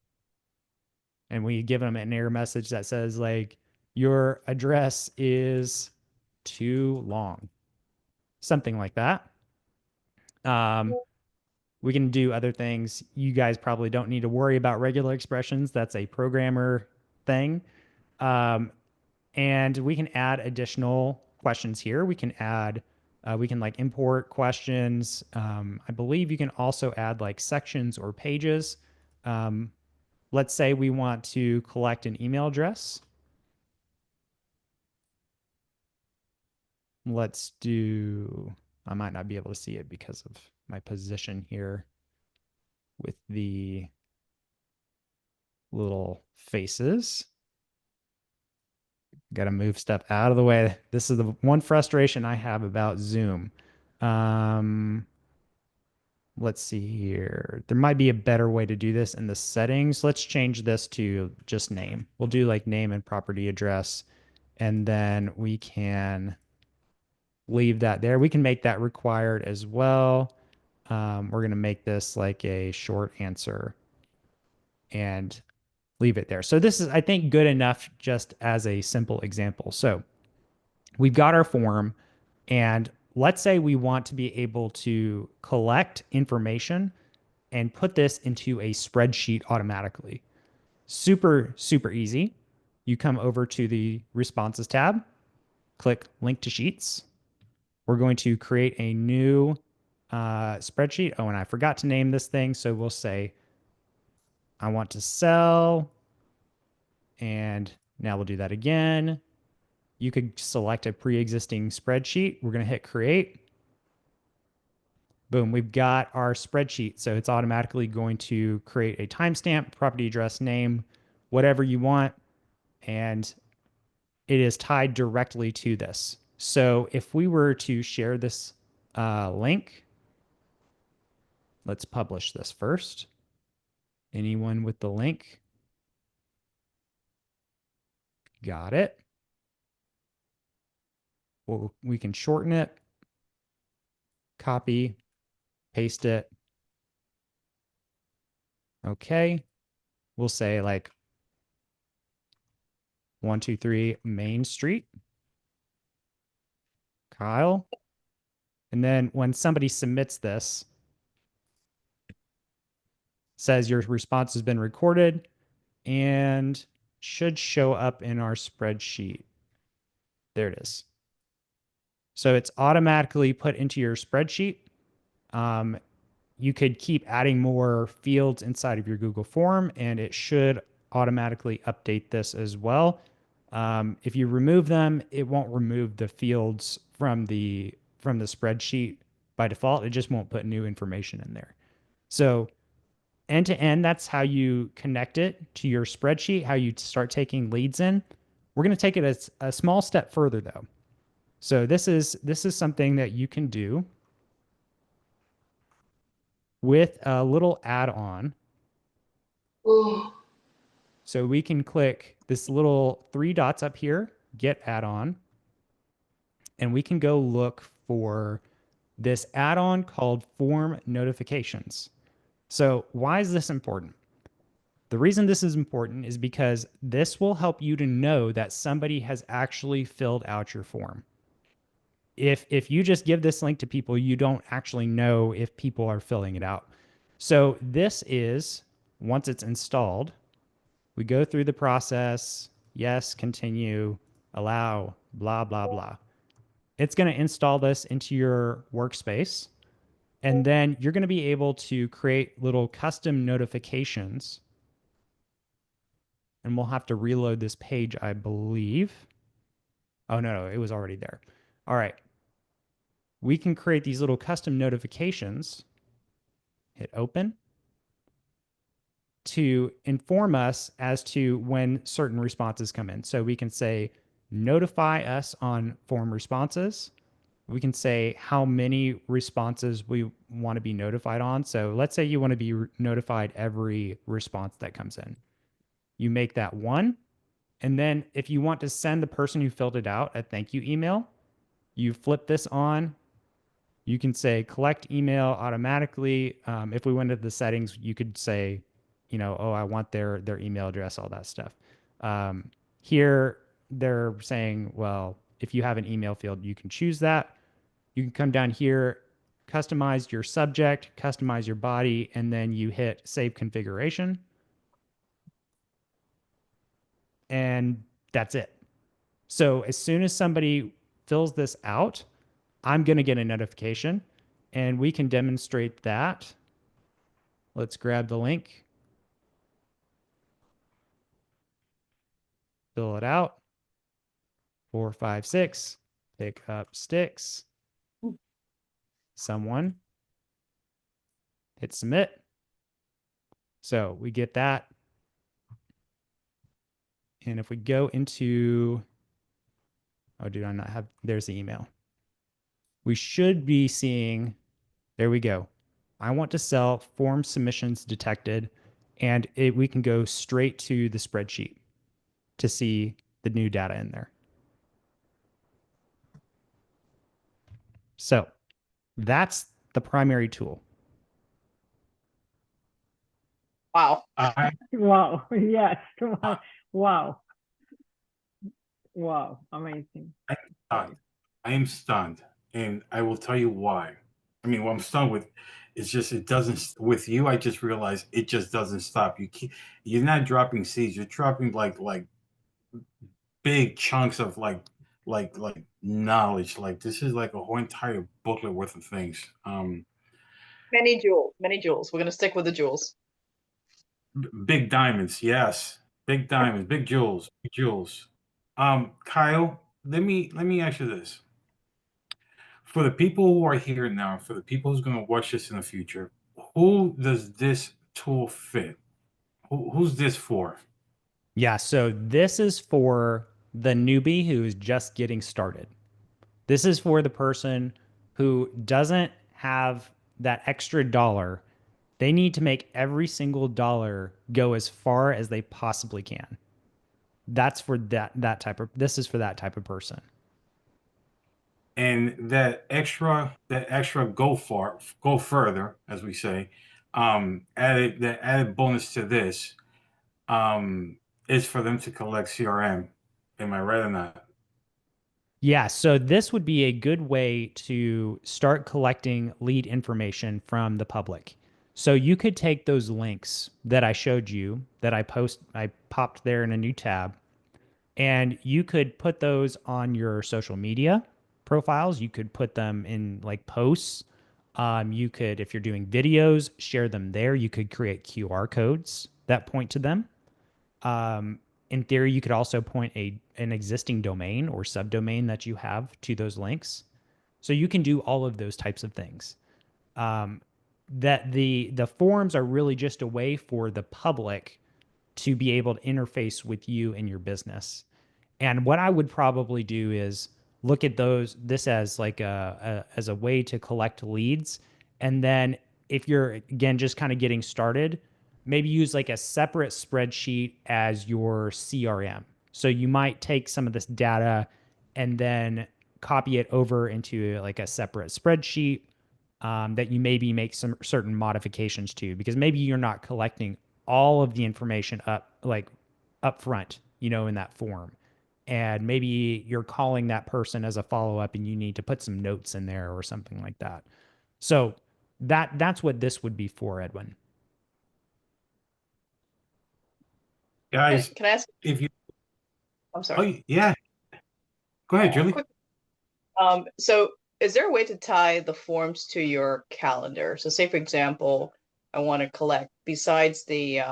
Speaker 2: and we give them an error message that says like, your address is too long, something like that. We can do other things. You guys probably don't need to worry about regular expressions. That's a programmer thing. And we can add additional questions here. We can add, we can like import questions. I believe you can also add like sections or pages. Let's say we want to collect an email address. Let's do, I might not be able to see it because of my position here with the little faces. Got to move stuff out of the way. This is the one frustration I have about Zoom. Let's see here. There might be a better way to do this in the settings. Let's change this to just name. We'll do like name and property address, and then we can leave that there. We can make that required as well. We're going to make this like a short answer and leave it there. So this is, I think, good enough just as a simple example. So we've got our form, and let's say we want to be able to collect information and put this into a spreadsheet automatically. Super, super easy. You come over to the responses tab, click link to sheets. We're going to create a new spreadsheet. Oh, and I forgot to name this thing. So we'll say, I want to sell. And now we'll do that again. You could select a pre-existing spreadsheet. We're going to hit create. Boom, we've got our spreadsheet. So it's automatically going to create a timestamp, property address, name, whatever you want. And it is tied directly to this. So if we were to share this link, let's publish this first. Anyone with the link? Got it. Well, we can shorten it, copy, paste it. Okay. We'll say like 123 Main Street, Kyle. And then when somebody submits this, says your response has been recorded and should show up in our spreadsheet. There it is. So it's automatically put into your spreadsheet. You could keep adding more fields inside of your Google form, and it should automatically update this as well. If you remove them, it won't remove the fields from the spreadsheet by default. It just won't put new information in there. So end to end, that's how you connect it to your spreadsheet, how you start taking leads in. We're going to take it a small step further though. So this is something that you can do with a little add-on. So we can click this little 3 dots up here, get add-on, and we can go look for this add-on called form notifications. So why is this important? The reason this is important is because this will help you to know that somebody has actually filled out your form. If you just give this link to people, you don't actually know if people are filling it out. So this is, once it's installed, we go through the process, yes, continue, allow, blah, blah, blah. It's going to install this into your workspace. And then you're going to be able to create little custom notifications. And we'll have to reload this page, I believe. Oh, no, it was already there. All right. We can create these little custom notifications. Hit open. to inform us as to when certain responses come in. So we can say, notify us on form responses. We can say how many responses we want to be notified on. So let's say you want to be notified every response that comes in. You make that 1. And then if you want to send the person who filled it out a thank you email, you flip this on. You can say collect email automatically. If we went to the settings, you could say, you know, oh, I want their email address, all that stuff. Here, they're saying, well, if you have an email field, you can choose that. You can come down here, customize your subject, customize your body, and then you hit save configuration. And that's it. So as soon as somebody fills this out, I'm going to get a notification, and we can demonstrate that. Let's grab the link. Fill it out. 4, 5, 6. Pick up sticks. Someone. Hit submit. So we get that. And if we go into, oh, do I not have, there's the email. We should be seeing, there we go. I want to sell, form submissions detected, and we can go straight to the spreadsheet to see the new data in there. So that's the primary tool.
Speaker 5: Wow.
Speaker 4: Wow. Yes. Wow. Wow. Amazing.
Speaker 1: I am stunned, and I will tell you why. I mean, what I'm stunned with is just it doesn't. With you, I just realized it just doesn't stop. You're not dropping seeds. You're dropping like big chunks of like knowledge. Like this is like a whole entire booklet worth of things.
Speaker 5: Many jewels. Many jewels. We're gonna stick with the jewels.
Speaker 1: Big diamonds, yes. Big diamonds, big jewels, big jewels. Kyle, let me ask you this. For the people who are here now, for the people who's going to watch this in the future, who does this tool fit? Who's this for?
Speaker 2: Yeah, so this is for the newbie who's just getting started. This is for the person who doesn't have that extra dollar. They need to make every single dollar go as far as they possibly can. That's for that type of, this is for that type of person.
Speaker 1: And that extra go further, as we say, added bonus to this is for them to collect CRM. Am I right or not?
Speaker 2: Yeah, so this would be a good way to start collecting lead information from the public. So you could take those links that I showed you that I popped there in a new tab, and you could put those on your social media profiles. You could put them in like posts. You could, if you're doing videos, share them there. You could create QR codes that point to them. In theory, you could also point an existing domain or subdomain that you have to those links. So you can do all of those types of things. That the forums are really just a way for the public to be able to interface with you and your business. And what I would probably do is look at this as like as a way to collect leads. And then if you're, again, just kind of getting started, maybe use like a separate spreadsheet as your CRM. So you might take some of this data and then copy it over into like a separate spreadsheet that you maybe make some certain modifications to, because maybe you're not collecting all of the information up front, you know, in that form. And maybe you're calling that person as a follow-up and you need to put some notes in there or something like that. So that's what this would be for, Edwin.
Speaker 1: Guys,
Speaker 5: Can I ask?
Speaker 1: if you,
Speaker 5: I'm sorry.
Speaker 1: oh yeah, go ahead, Julie.
Speaker 5: Quick. So is there a way to tie the forms to your calendar? So say, for example, I want to collect, besides the,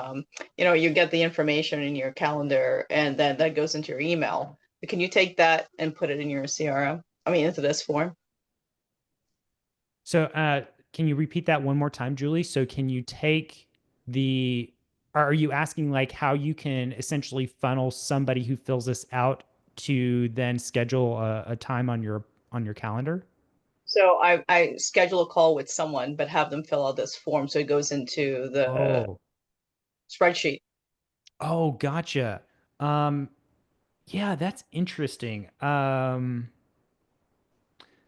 Speaker 5: you get the information in your calendar and then that goes into your email. Can you take that and put it in your CRM? I mean, into this form?
Speaker 2: So can you repeat that one more time, Julie? So can you take the are you asking like how you can essentially funnel somebody who fills this out to then schedule a time on your calendar?
Speaker 5: So I schedule a call with someone, but have them fill out this form so it goes into the
Speaker 2: Oh,
Speaker 5: spreadsheet.
Speaker 2: oh, gotcha. Yeah, that's interesting.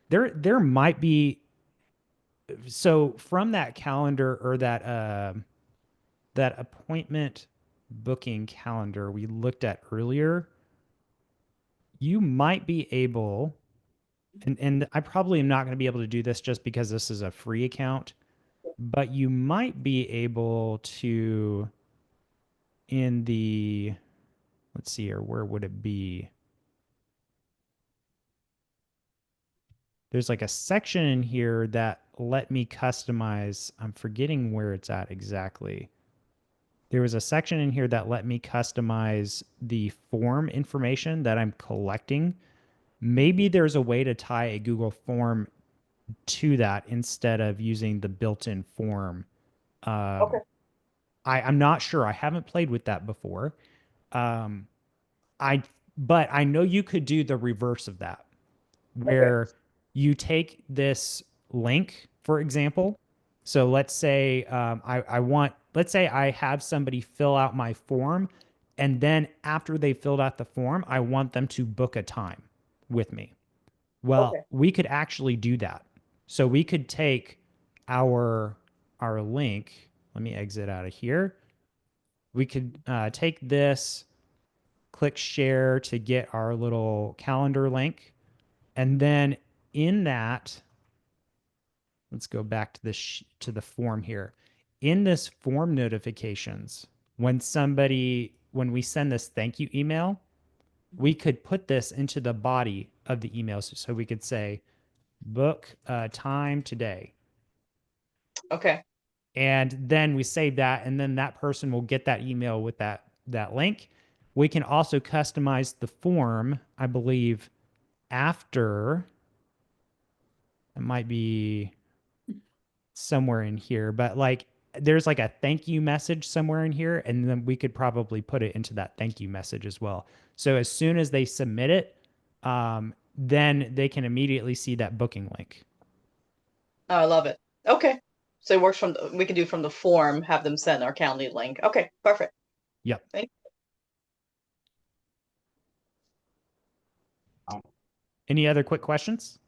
Speaker 2: There might be, so from that calendar or that appointment booking calendar we looked at earlier, you might be able, and I probably am not going to be able to do this just because this is a free account, but you might be able to, in the, let's see here, where would it be? There's like a section in here that let me customize. I'm forgetting where it's at exactly. There was a section in here that let me customize the form information that I'm collecting. Maybe there's a way to tie a Google form to that instead of using the built-in form.
Speaker 5: Okay.
Speaker 2: I'm not sure. I haven't played with that before. Um, but I know you could do the reverse of that, where you take this link, for example. So let's say let's say I have somebody fill out my form, and then after they filled out the form, I want them to book a time with me. Well, we could actually do that. So we could take our link. Let me exit out of here. We could take this, click share to get our little calendar link. And then in that, let's go back to this to the form here. In this form notifications, when we send this thank you email, we could put this into the body of the email. So we could say, book time today.
Speaker 5: Okay.
Speaker 2: And then we save that, and then that person will get that email with that link. We can also customize the form, I believe, after. It might be somewhere in here, but like there's like a thank you message somewhere in here, and then we could probably put it into that thank you message as well. So as soon as they submit it, then they can immediately see that booking link.
Speaker 5: Oh, I love it. Okay. So it works we can do from the form, have them send our Calendly link. Okay, perfect.
Speaker 2: Yep.
Speaker 5: Thank
Speaker 1: Oh,
Speaker 2: Any other quick questions?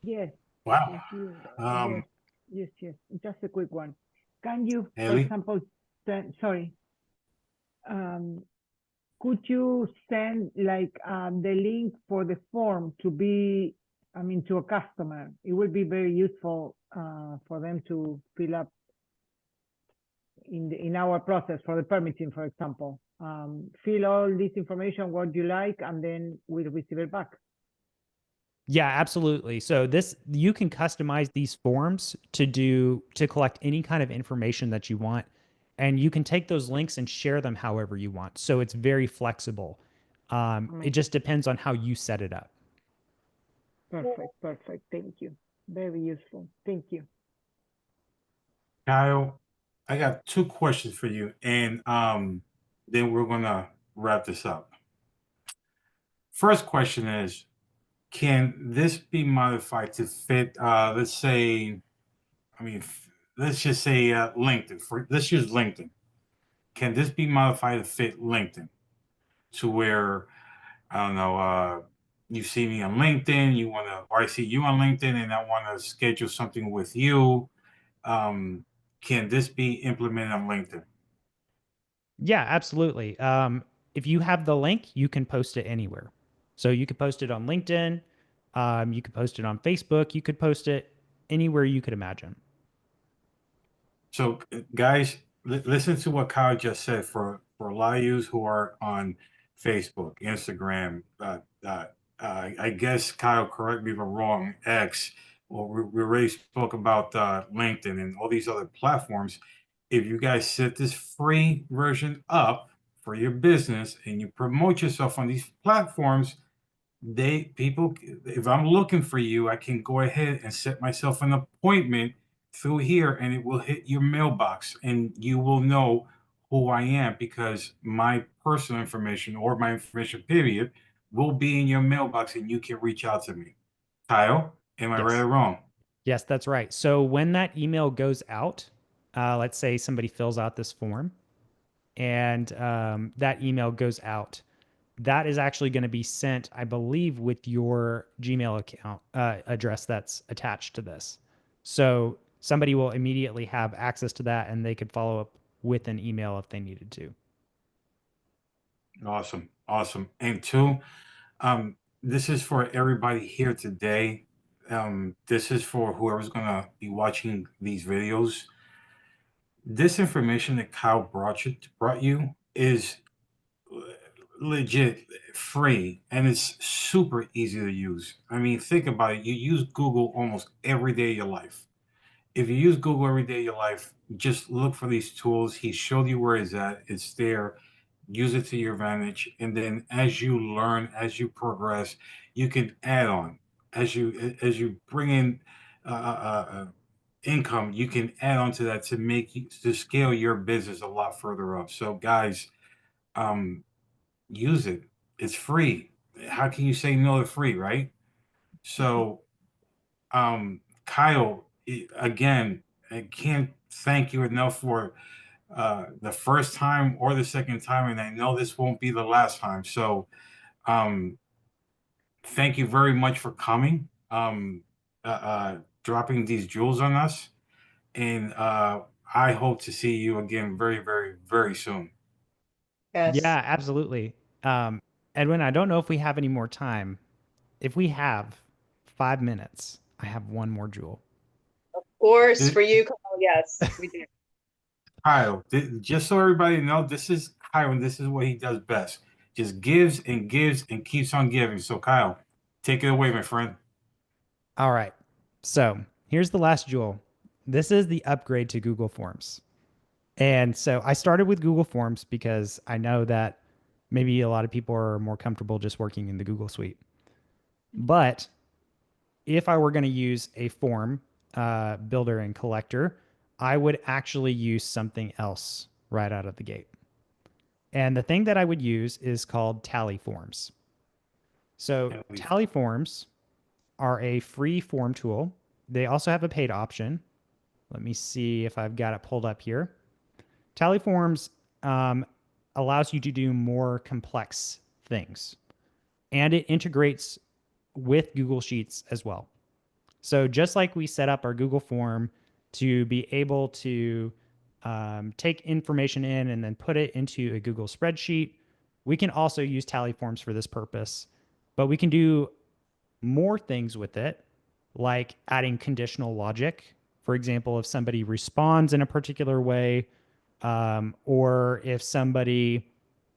Speaker 4: Yes.
Speaker 1: wow.
Speaker 4: Yes, you,
Speaker 1: Um,
Speaker 4: yes, yes. Just a quick one. Can you, for
Speaker 1: Haley?
Speaker 4: example, sorry, could you send like the link for the form to be, I mean, to a customer? It would be very useful for them to fill up in our process for the permitting, for example. Fill all this information, what you like, and then we'll receive it back.
Speaker 2: Yeah, absolutely. So you can customize these forms to collect any kind of information that you want, and you can take those links and share them however you want. So it's very flexible. It just depends on how you set it up.
Speaker 4: Perfect, perfect. Thank you. Very useful. Thank you.
Speaker 1: Kyle, I got 2 questions for you, and then we're gonna wrap this up. First question is, can this be modified to fit, let's say, let's just say LinkedIn. Let's use LinkedIn. Can this be modified to fit LinkedIn to where, I don't know, you see me on LinkedIn, or I see you on LinkedIn, and I want to schedule something with you. Can this be implemented on LinkedIn?
Speaker 2: Yeah, absolutely. If you have the link, you can post it anywhere. So you could post it on LinkedIn. You could post it on Facebook. You could post it anywhere you could imagine.
Speaker 1: So, guys, listen to what Kyle just said. For a lot of you who are on Facebook, Instagram, I guess Kyle, correct me if I'm wrong, X. Well, we already spoke about LinkedIn and all these other platforms. If you guys set this free version up for your business and you promote yourself on these platforms, if I'm looking for you, I can go ahead and set myself an appointment through here, and it will hit your mailbox, and you will know who I am, because my personal information or my information period will be in your mailbox and you can reach out to me. Kyle, am I right
Speaker 2: Yes.
Speaker 1: or wrong?
Speaker 2: Yes, that's right. So when that email goes out, let's say somebody fills out this form and that email goes out, that is actually going to be sent, I believe, with your Gmail account address that's attached to this. So somebody will immediately have access to that and they could follow up with an email if they needed to.
Speaker 1: Awesome. Awesome. And two, this is for everybody here today. This is for whoever's going to be watching these videos. This information that Kyle brought you is legit free, and it's super easy to use. I mean, think about it. You use Google almost every day of your life. If you use Google every day of your life, just look for these tools. He showed you where it's at. It's there. Use it to your advantage. And then as you learn, as you progress, you can add on. As you bring in income, you can add on to that to make you to scale your business a lot further up. So guys, um, use it. It's free. How can you say no to free, right? So, Kyle, again, I can't thank you enough for the first time or the second time, and I know this won't be the last time. So, um, thank you very much for coming, dropping these jewels on us, and I hope to see you again very, very, very soon.
Speaker 5: Yes.
Speaker 2: Yeah, absolutely. Edwin, I don't know if we have any more time. If we have 5 minutes, I have one more jewel.
Speaker 5: Of course,
Speaker 1: Th-
Speaker 5: for you, Kyle, yes, we do.
Speaker 1: Kyle, just so everybody know, this is Kyle, and this is what he does best. Just gives and gives and keeps on giving. So, Kyle, take it away, my friend.
Speaker 2: All right. So here's the last jewel. This is the upgrade to Google Forms. And so I started with Google Forms because I know that maybe a lot of people are more comfortable just working in the Google Suite. But if I were going to use a form builder and collector, I would actually use something else right out of the gate. And the thing that I would use is called Tally Forms. So Tally Forms are a free form tool. They also have a paid option. Let me see if I've got it pulled up here. Tally Forms allows you to do more complex things, and it integrates with Google Sheets as well. So just like we set up our Google form to be able to take information in and then put it into a Google spreadsheet, we can also use Tally Forms for this purpose. But we can do more things with it, like adding conditional logic. For example, if somebody responds in a particular way, or if somebody,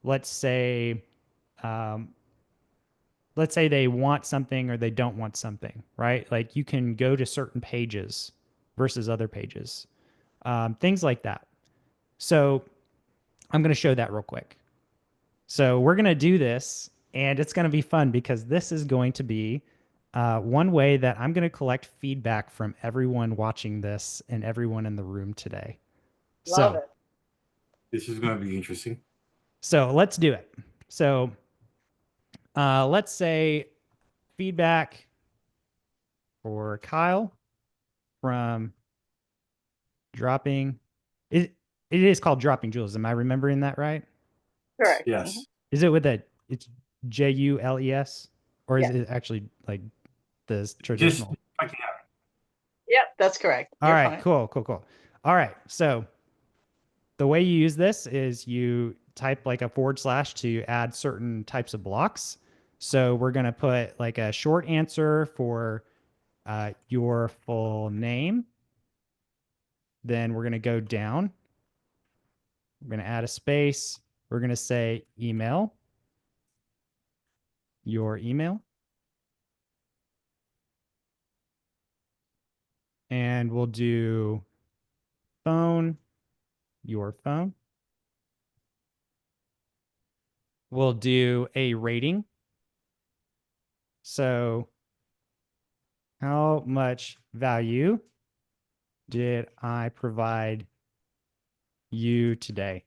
Speaker 2: let's say, they want something or they don't want something, right? Like you can go to certain pages versus other pages, things like that. So I'm going to show that real quick. So we're going to do this, and it's going to be fun because this is going to be one way that I'm going to collect feedback from everyone watching this and everyone in the room today.
Speaker 5: Love it.
Speaker 1: This is going to be interesting.
Speaker 2: So let's do it. So let's say feedback for Kyle from dropping. It is called Dropping Jules. Am I remembering that right?
Speaker 5: Correct.
Speaker 1: Yes.
Speaker 2: Is it with it's Jules, or is
Speaker 5: Yeah.
Speaker 2: it actually like the traditional?
Speaker 1: Just,
Speaker 5: Yep, that's correct.
Speaker 2: All
Speaker 5: You're
Speaker 2: right,
Speaker 5: fine.
Speaker 2: cool. All right, so the way you use this is you type like a / to add certain types of blocks. So we're going to put like a short answer for your full name. Then we're going to go down. We're going to add a space. We're going to say email, your email. And we'll do phone, your phone. We'll do a rating. So how much value did I provide you today?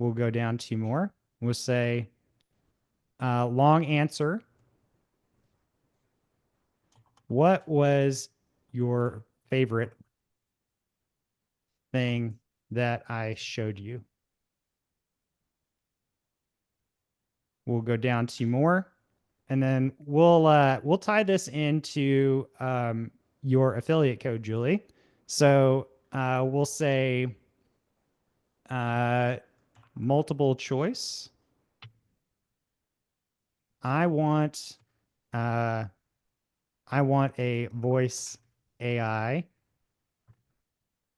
Speaker 2: We'll go down 2 more. We'll say long answer. What was your favorite thing that I showed you? We'll go down 2 more, and then we'll tie this into your affiliate code, Julie. So we'll say multiple choice. I want a voice AI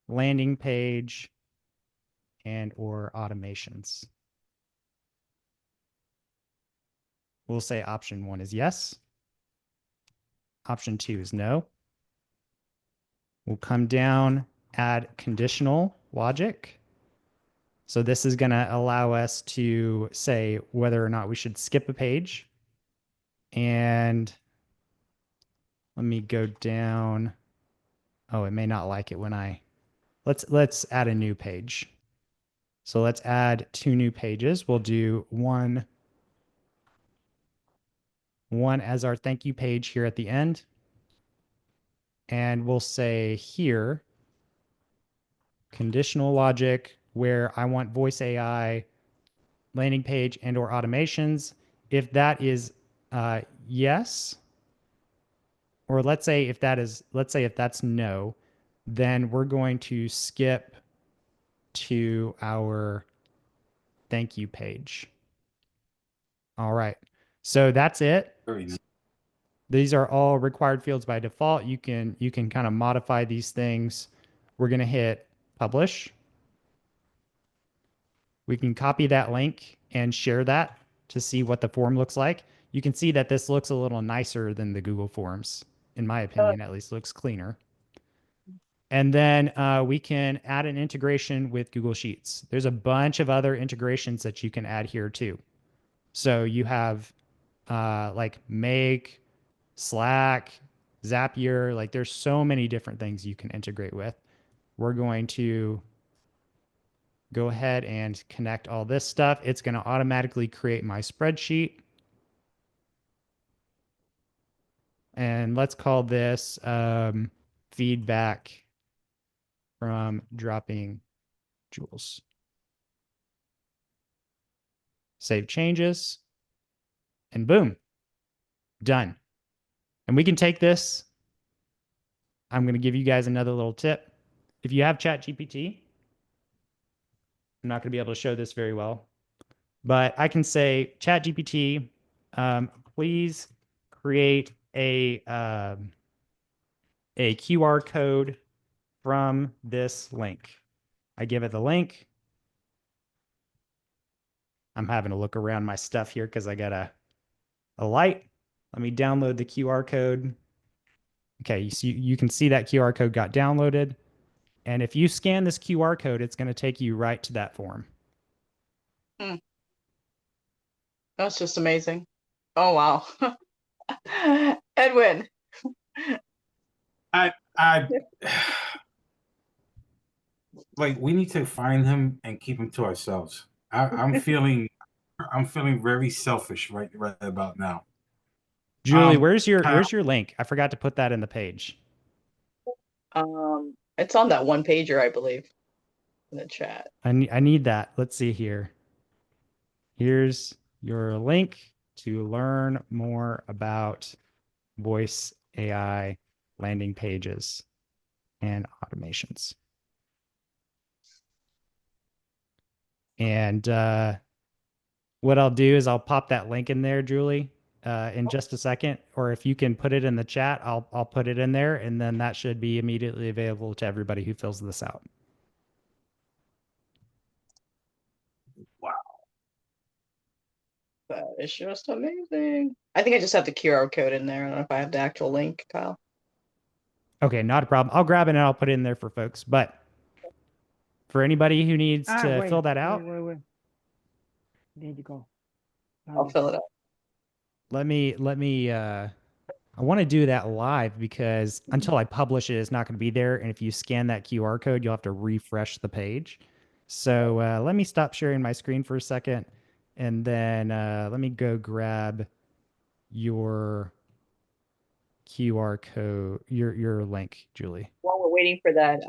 Speaker 2: landing page and or automations. We'll say option 1 is yes. Option 2 is no. We'll come down, add conditional logic. So this is going to allow us to say whether or not we should skip a page. And let me go down. Oh, it may not like it when let's add a new page. So let's add 2 new pages. We'll do one as our thank you page here at the end. And we'll say here, conditional logic, where I want voice AI, landing page, and or automations. If that is yes, or let's say if that's no, then we're going to skip to our thank you page. All right. So that's it.
Speaker 1: Very nice.
Speaker 2: These are all required fields by default. You can kind of modify these things. We're going to hit publish. We can copy that link and share that to see what the form looks like. You can see that this looks a little nicer than the Google Forms. In my opinion, at least looks cleaner. And then we can add an integration with Google Sheets. There's a bunch of other integrations that you can add here too. So you have like Make, Slack, Zapier, like there's so many different things you can integrate with. We're going to go ahead and connect all this stuff. It's going to automatically create my spreadsheet. And let's call this feedback from dropping Jules. Save changes. And boom, done. And we can take this. I'm going to give you guys another little tip. If you have ChatGPT, I'm not going to be able to show this very well, but I can say, ChatGPT, please create a QR code from this link. I give it the link. I'm having to look around my stuff here because I got a light. Let me download the QR code. Okay, you can see that QR code got downloaded. And if you scan this QR code, it's going to take you right to that form.
Speaker 5: That's just amazing. Oh, wow. Edwin.
Speaker 1: I like we need to find him and keep him to ourselves. I'm feeling very selfish right about now.
Speaker 2: Julie, where's your link? I forgot to put that in the page.
Speaker 5: It's on that one pager, I believe, in the chat.
Speaker 2: I need that. Let's see here. Here's your link to learn more about voice AI landing pages and automations. And what I'll do is I'll pop that link in there, Julie, in just a second. Or if you can put it in the chat, I'll put it in there, and then that should be immediately available to everybody who fills this out.
Speaker 1: Wow.
Speaker 5: That is just amazing. I think I just have the QR code in there. I don't know if I have the actual link, Kyle.
Speaker 2: Okay, not a problem. I'll grab it and I'll put it in there for folks. But for anybody who needs to fill that out,
Speaker 4: wait. There you go.
Speaker 5: I'll fill it out.
Speaker 2: let me I want to do that live because until I publish it, it's not going to be there. And if you scan that QR code, you'll have to refresh the page. So let me stop sharing my screen for a second, and then let me go grab your QR code, your link, Julie.
Speaker 5: While we're waiting for that,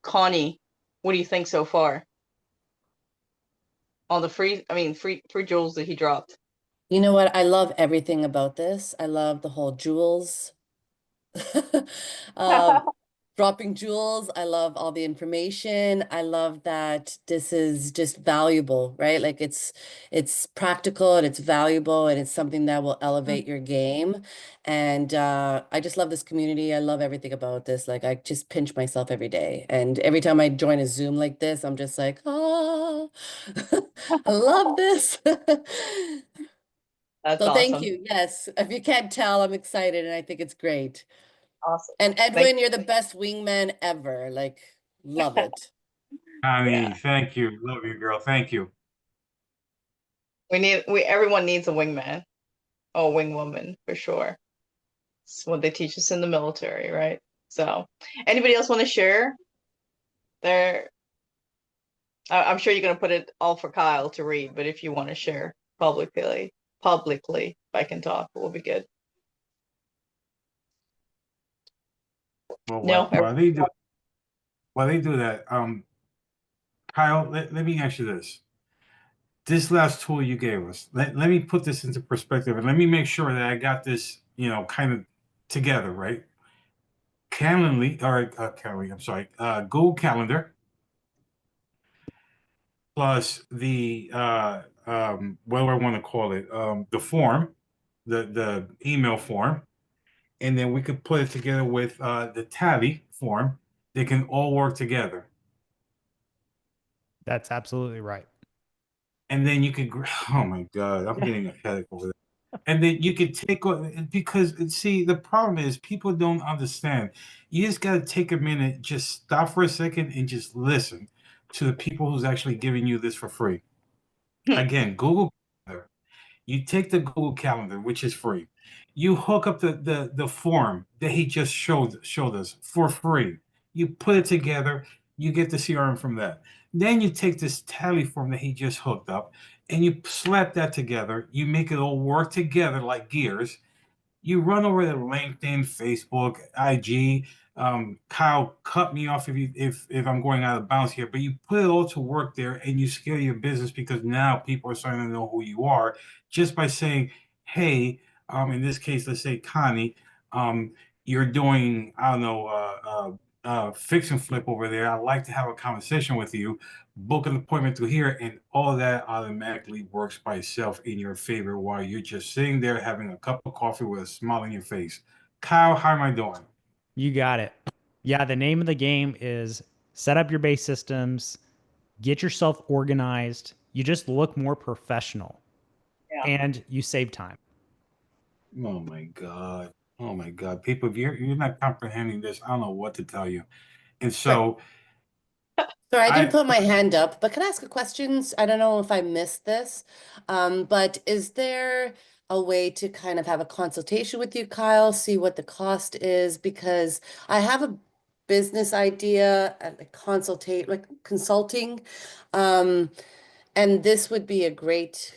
Speaker 5: Connie, what do you think so far? On the free Jules that he dropped.
Speaker 10: You know what? I love everything about this. I love the whole Jules um, dropping jewels. I love all the information. I love that this is just valuable, right? Like it's practical and it's valuable and it's something that will elevate your game. And I just love this community. I love everything about this. Like I just pinch myself every day. And every time I join a Zoom like this, I'm just like, oh, I love this.
Speaker 5: That's
Speaker 10: So thank
Speaker 5: awesome.
Speaker 10: you. Yes, if you can't tell, I'm excited and I think it's great.
Speaker 5: Awesome.
Speaker 10: And Edwin, you're the best wingman ever. Like, love it.
Speaker 1: Connie, thank you. Love you, girl. Thank you.
Speaker 5: Everyone needs a wingman or wingwoman for sure. It's what they teach us in the military, right? So anybody else want to share I'm sure you're going to put it all for Kyle to read, but if you want to share publicly, if I can talk, it will be good.
Speaker 1: Well,
Speaker 5: No,
Speaker 1: while they do that, Kyle, let me ask you this. This last tool you gave us, let me put this into perspective and let me make sure that I got this, kind of together, right? Google Calendar plus the what do I want to call it? The form, the email form, and then we could put it together with the tally form. They can all work together.
Speaker 2: That's absolutely right.
Speaker 1: And then you could, oh my God, I'm getting a headache over there. And then you could take, because see, the problem is people don't understand. You just got to take a minute, just stop for a second and just listen to the people who's actually giving you this for free. Again, Google Calendar. You take the Google Calendar, which is free. You hook up the form that he just showed us for free. You put it together. You get the CRM from that. Then you take this tally form that he just hooked up, and you slap that together. You make it all work together like gears. You run over to LinkedIn, Facebook, IG. Kyle, cut me off if I'm going out of bounds here, but you put it all to work there and you scale your business because now people are starting to know who you are just by saying, hey, in this case, let's say Connie, you're doing, I don't know, fix and flip over there. I'd like to have a conversation with you. Book an appointment through here, and all that automatically works by itself in your favor while you're just sitting there having a cup of coffee with a smile on your face. Kyle, how am I doing?
Speaker 2: You got it. Yeah, the name of the game is set up your base systems, get yourself organized. You just look more professional and you save time.
Speaker 1: Oh my God. Oh my God. People, if you're not comprehending this, I don't know what to tell you. And so
Speaker 10: Sorry, I didn't put my hand up, but can I ask a question? I don't know if I missed this, but is there a way to kind of have a consultation with you, Kyle, see what the cost is? Because I have a business idea, like consulting, and this would be a great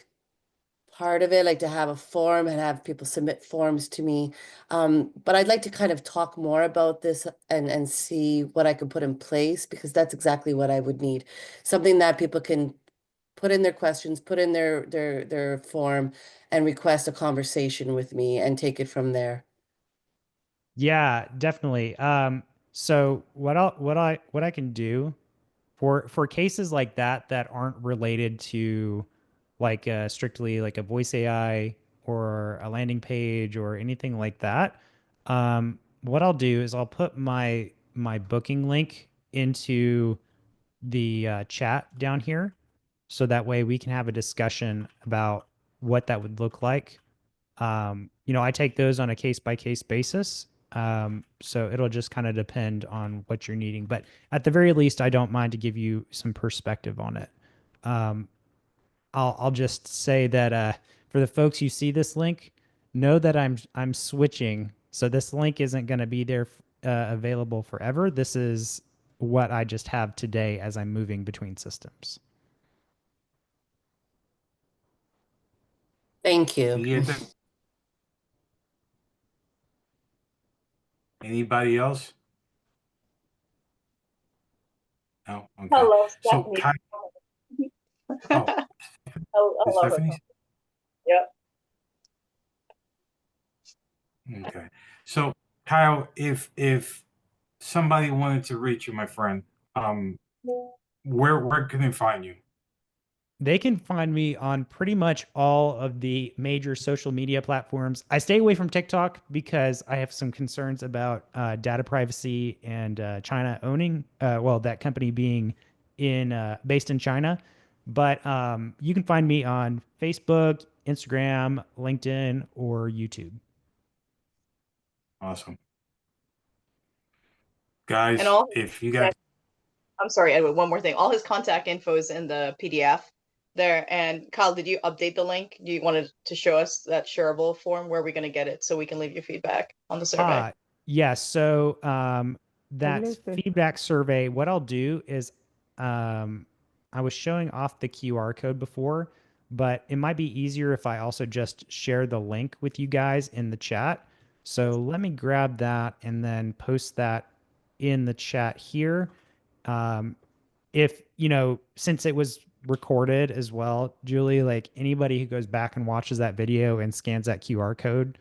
Speaker 10: part of it, like to have a form and have people submit forms to me. But I'd like to kind of talk more about this and see what I could put in place because that's exactly what I would need. Something that people can put in their questions, put in their form and request a conversation with me and take it from there.
Speaker 2: Yeah, definitely. So what I can do for cases like that aren't related to like strictly like a voice AI or a landing page or anything like that. What I'll do is I'll put my booking link into the chat down here, so that way we can have a discussion about what that would look like. I take those on a case by case basis. So it'll just kind of depend on what you're needing, but at the very least, I don't mind to give you some perspective on it. I'll just say that for the folks who see this link, know that I'm switching. So this link isn't going to be there available forever. This is what I just have today as I'm moving between systems.
Speaker 10: Thank you.
Speaker 1: You get that? Anybody else? No. Okay.
Speaker 5: Hello,
Speaker 1: So,
Speaker 5: Stephanie.
Speaker 1: oh,
Speaker 5: I love her.
Speaker 1: Stephanie.
Speaker 5: Yep.
Speaker 1: Okay. So, Kyle, if somebody wanted to reach you, my friend, where can they find you?
Speaker 2: They can find me on pretty much all of the major social media platforms. I stay away from TikTok because I have some concerns about data privacy and China owning, that company being based in China. But you can find me on Facebook, Instagram, LinkedIn, or YouTube.
Speaker 1: Awesome. Guys,
Speaker 5: And all
Speaker 1: if you guys,
Speaker 5: I'm sorry, Edward, one more thing. All his contact info is in the PDF there. And Kyle, did you update the link? Do you wanted to show us that shareable form? Where are we going to get it so we can leave your feedback on the survey?
Speaker 2: Yeah. So that
Speaker 4: Listen.
Speaker 2: feedback survey, what I'll do is I was showing off the QR code before, but it might be easier if I also just share the link with you guys in the chat. So let me grab that and then post that in the chat here. If, since it was recorded as well, Julie, like anybody who goes back and watches that video and scans that QR code,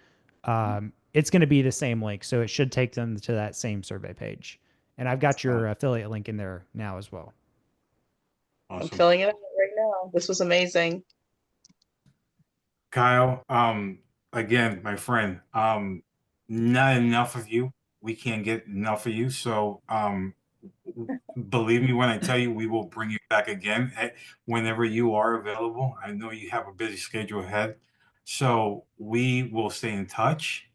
Speaker 2: it's going to be the same link. So it should take them to that same survey page. And I've got your affiliate link in there now as well.
Speaker 1: awesome.
Speaker 5: I'm filling it out right now. This was amazing.
Speaker 1: Kyle, again, my friend, not enough of you. We can't get enough of you. So, believe me when I tell you, we will bring you back again whenever you are available. I know you have a busy schedule ahead, so we will stay in touch.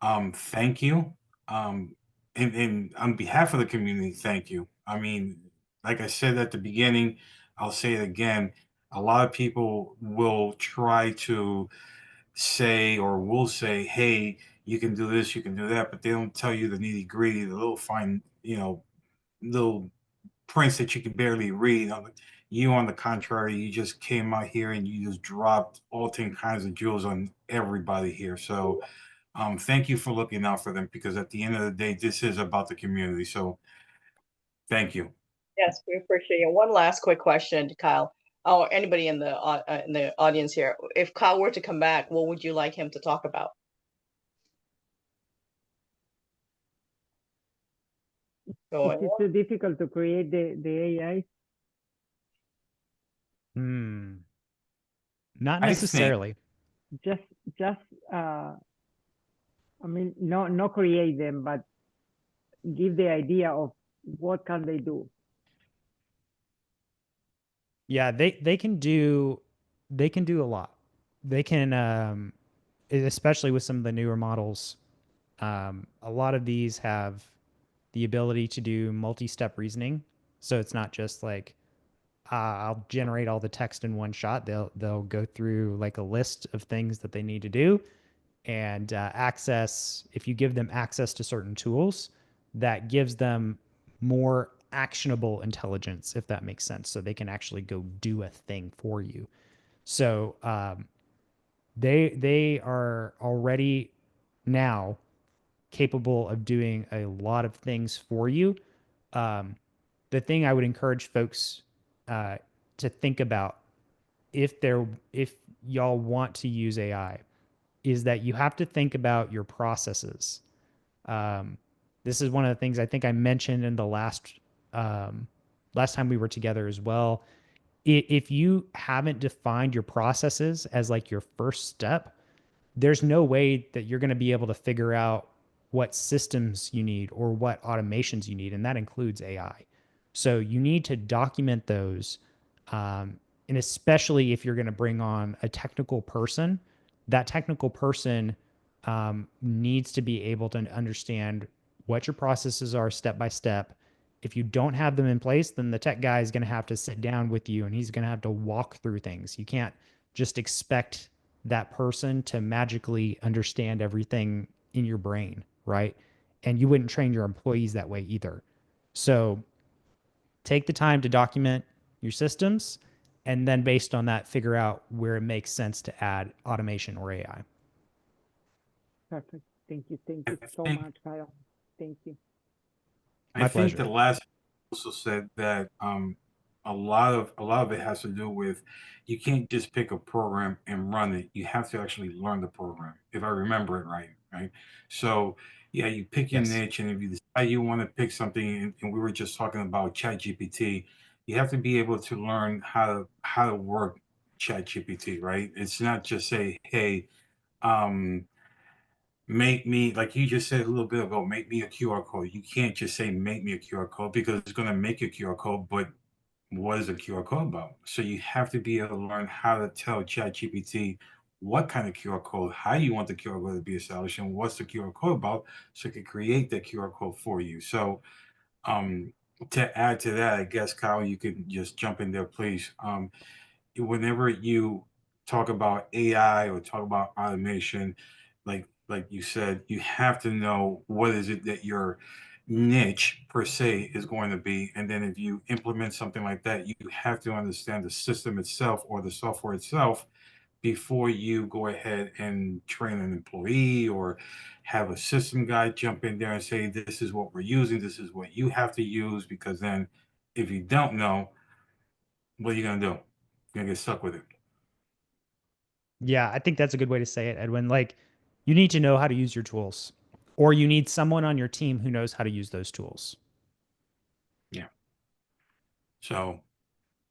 Speaker 1: Thank you. And on behalf of the community, thank you. I mean, like I said at the beginning, I'll say it again. A lot of people will try to say or will say, hey, you can do this, you can do that, but they don't tell you the nitty gritty, the little fine, little prints that you can barely read. You, on the contrary, you just came out here and you just dropped all 10 kinds of jewels on everybody here. So thank you for looking out for them, because at the end of the day, this is about the community. So thank you.
Speaker 5: Yes, we appreciate it. One last quick question, Kyle. Oh, anybody in the audience here. If Kyle were to come back, what would you like him to talk about?
Speaker 4: Is it too difficult to create the AI?
Speaker 2: Not necessarily.
Speaker 4: Just I mean, no create them, but give the idea of what can they do.
Speaker 2: Yeah, they can do a lot. They can especially with some of the newer models, a lot of these have the ability to do multi-step reasoning. So it's not just like I'll generate all the text in one shot. They'll go through like a list of things that they need to do, and if you give them access to certain tools, that gives them more actionable intelligence, if that makes sense. So they can actually go do a thing for you. So they are already now capable of doing a lot of things for you. The thing I would encourage folks to think about, if y'all want to use AI, is that you have to think about your processes. This is one of the things I think I mentioned in the last time we were together as well. If you haven't defined your processes as like your first step, there's no way that you're going to be able to figure out what systems you need or what automations you need, and that includes AI. So you need to document those, and especially if you're going to bring on a technical person, that technical person needs to be able to understand what your processes are step by step. If you don't have them in place, then the tech guy is going to have to sit down with you and he's going to have to walk through things. You can't just expect that person to magically understand everything in your brain, right? And you wouldn't train your employees that way either. So take the time to document your systems, and then based on that, figure out where it makes sense to add automation or AI.
Speaker 4: Perfect. Thank you. Thank
Speaker 1: I
Speaker 4: you so
Speaker 1: think
Speaker 4: much, Kyle. Thank you.
Speaker 1: I
Speaker 2: My
Speaker 1: think
Speaker 2: pleasure.
Speaker 1: the last also said that a lot of it has to do with you can't just pick a program and run it. You have to actually learn the program, if I remember it right, right? So yeah, you pick your
Speaker 2: Yes.
Speaker 1: niche, and if you decide you want to pick something, and we were just talking about ChatGPT, you have to be able to learn how to work ChatGPT, right? It's not just say, hey, um, make me, like you just said a little bit ago, make me a QR code. You can't just say make me a QR code because it's going to make a QR code, but what is a QR code about? So you have to be able to learn how to tell ChatGPT what kind of QR code, how you want the QR code to be established, and what's the QR code about, so it can create that QR code for you. So to add to that, I guess Kyle, you could just jump in there, please. Whenever you talk about AI or talk about automation, like you said, you have to know what is it that your niche per se is going to be. And then if you implement something like that, you have to understand the system itself or the software itself before you go ahead and train an employee or have a system guy jump in there and say, this is what we're using, this is what you have to use, because then if you don't know, what are you going to do? You're going to get stuck with it.
Speaker 2: Yeah, I think that's a good way to say it, Edwin. Like, you need to know how to use your tools, or you need someone on your team who knows how to use those tools.
Speaker 1: Yeah. So,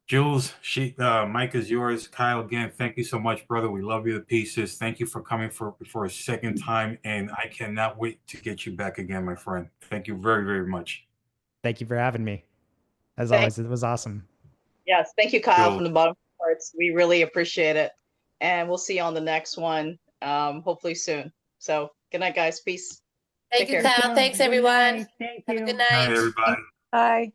Speaker 1: Jules, Mike is yours. Kyle, again, thank you so much, brother. We love you to pieces. Thank you for coming for a second time, and I cannot wait to get you back again, my friend. Thank you very, very much.
Speaker 2: Thank you for having me. As
Speaker 5: Thank-
Speaker 2: always, it was awesome.
Speaker 5: Yes, thank you, Kyle,
Speaker 1: Jules.
Speaker 5: from the bottom of our hearts. We really appreciate it. And we'll see you on the next one, hopefully soon. So good night, guys. Peace.
Speaker 10: Thank
Speaker 5: Take
Speaker 10: you,
Speaker 5: care.
Speaker 10: Kyle. Thanks,
Speaker 4: Good
Speaker 10: everyone.
Speaker 4: night. Thank
Speaker 10: Have
Speaker 4: you.
Speaker 10: a good
Speaker 1: Hi,
Speaker 10: night.
Speaker 1: everybody.
Speaker 8: Bye.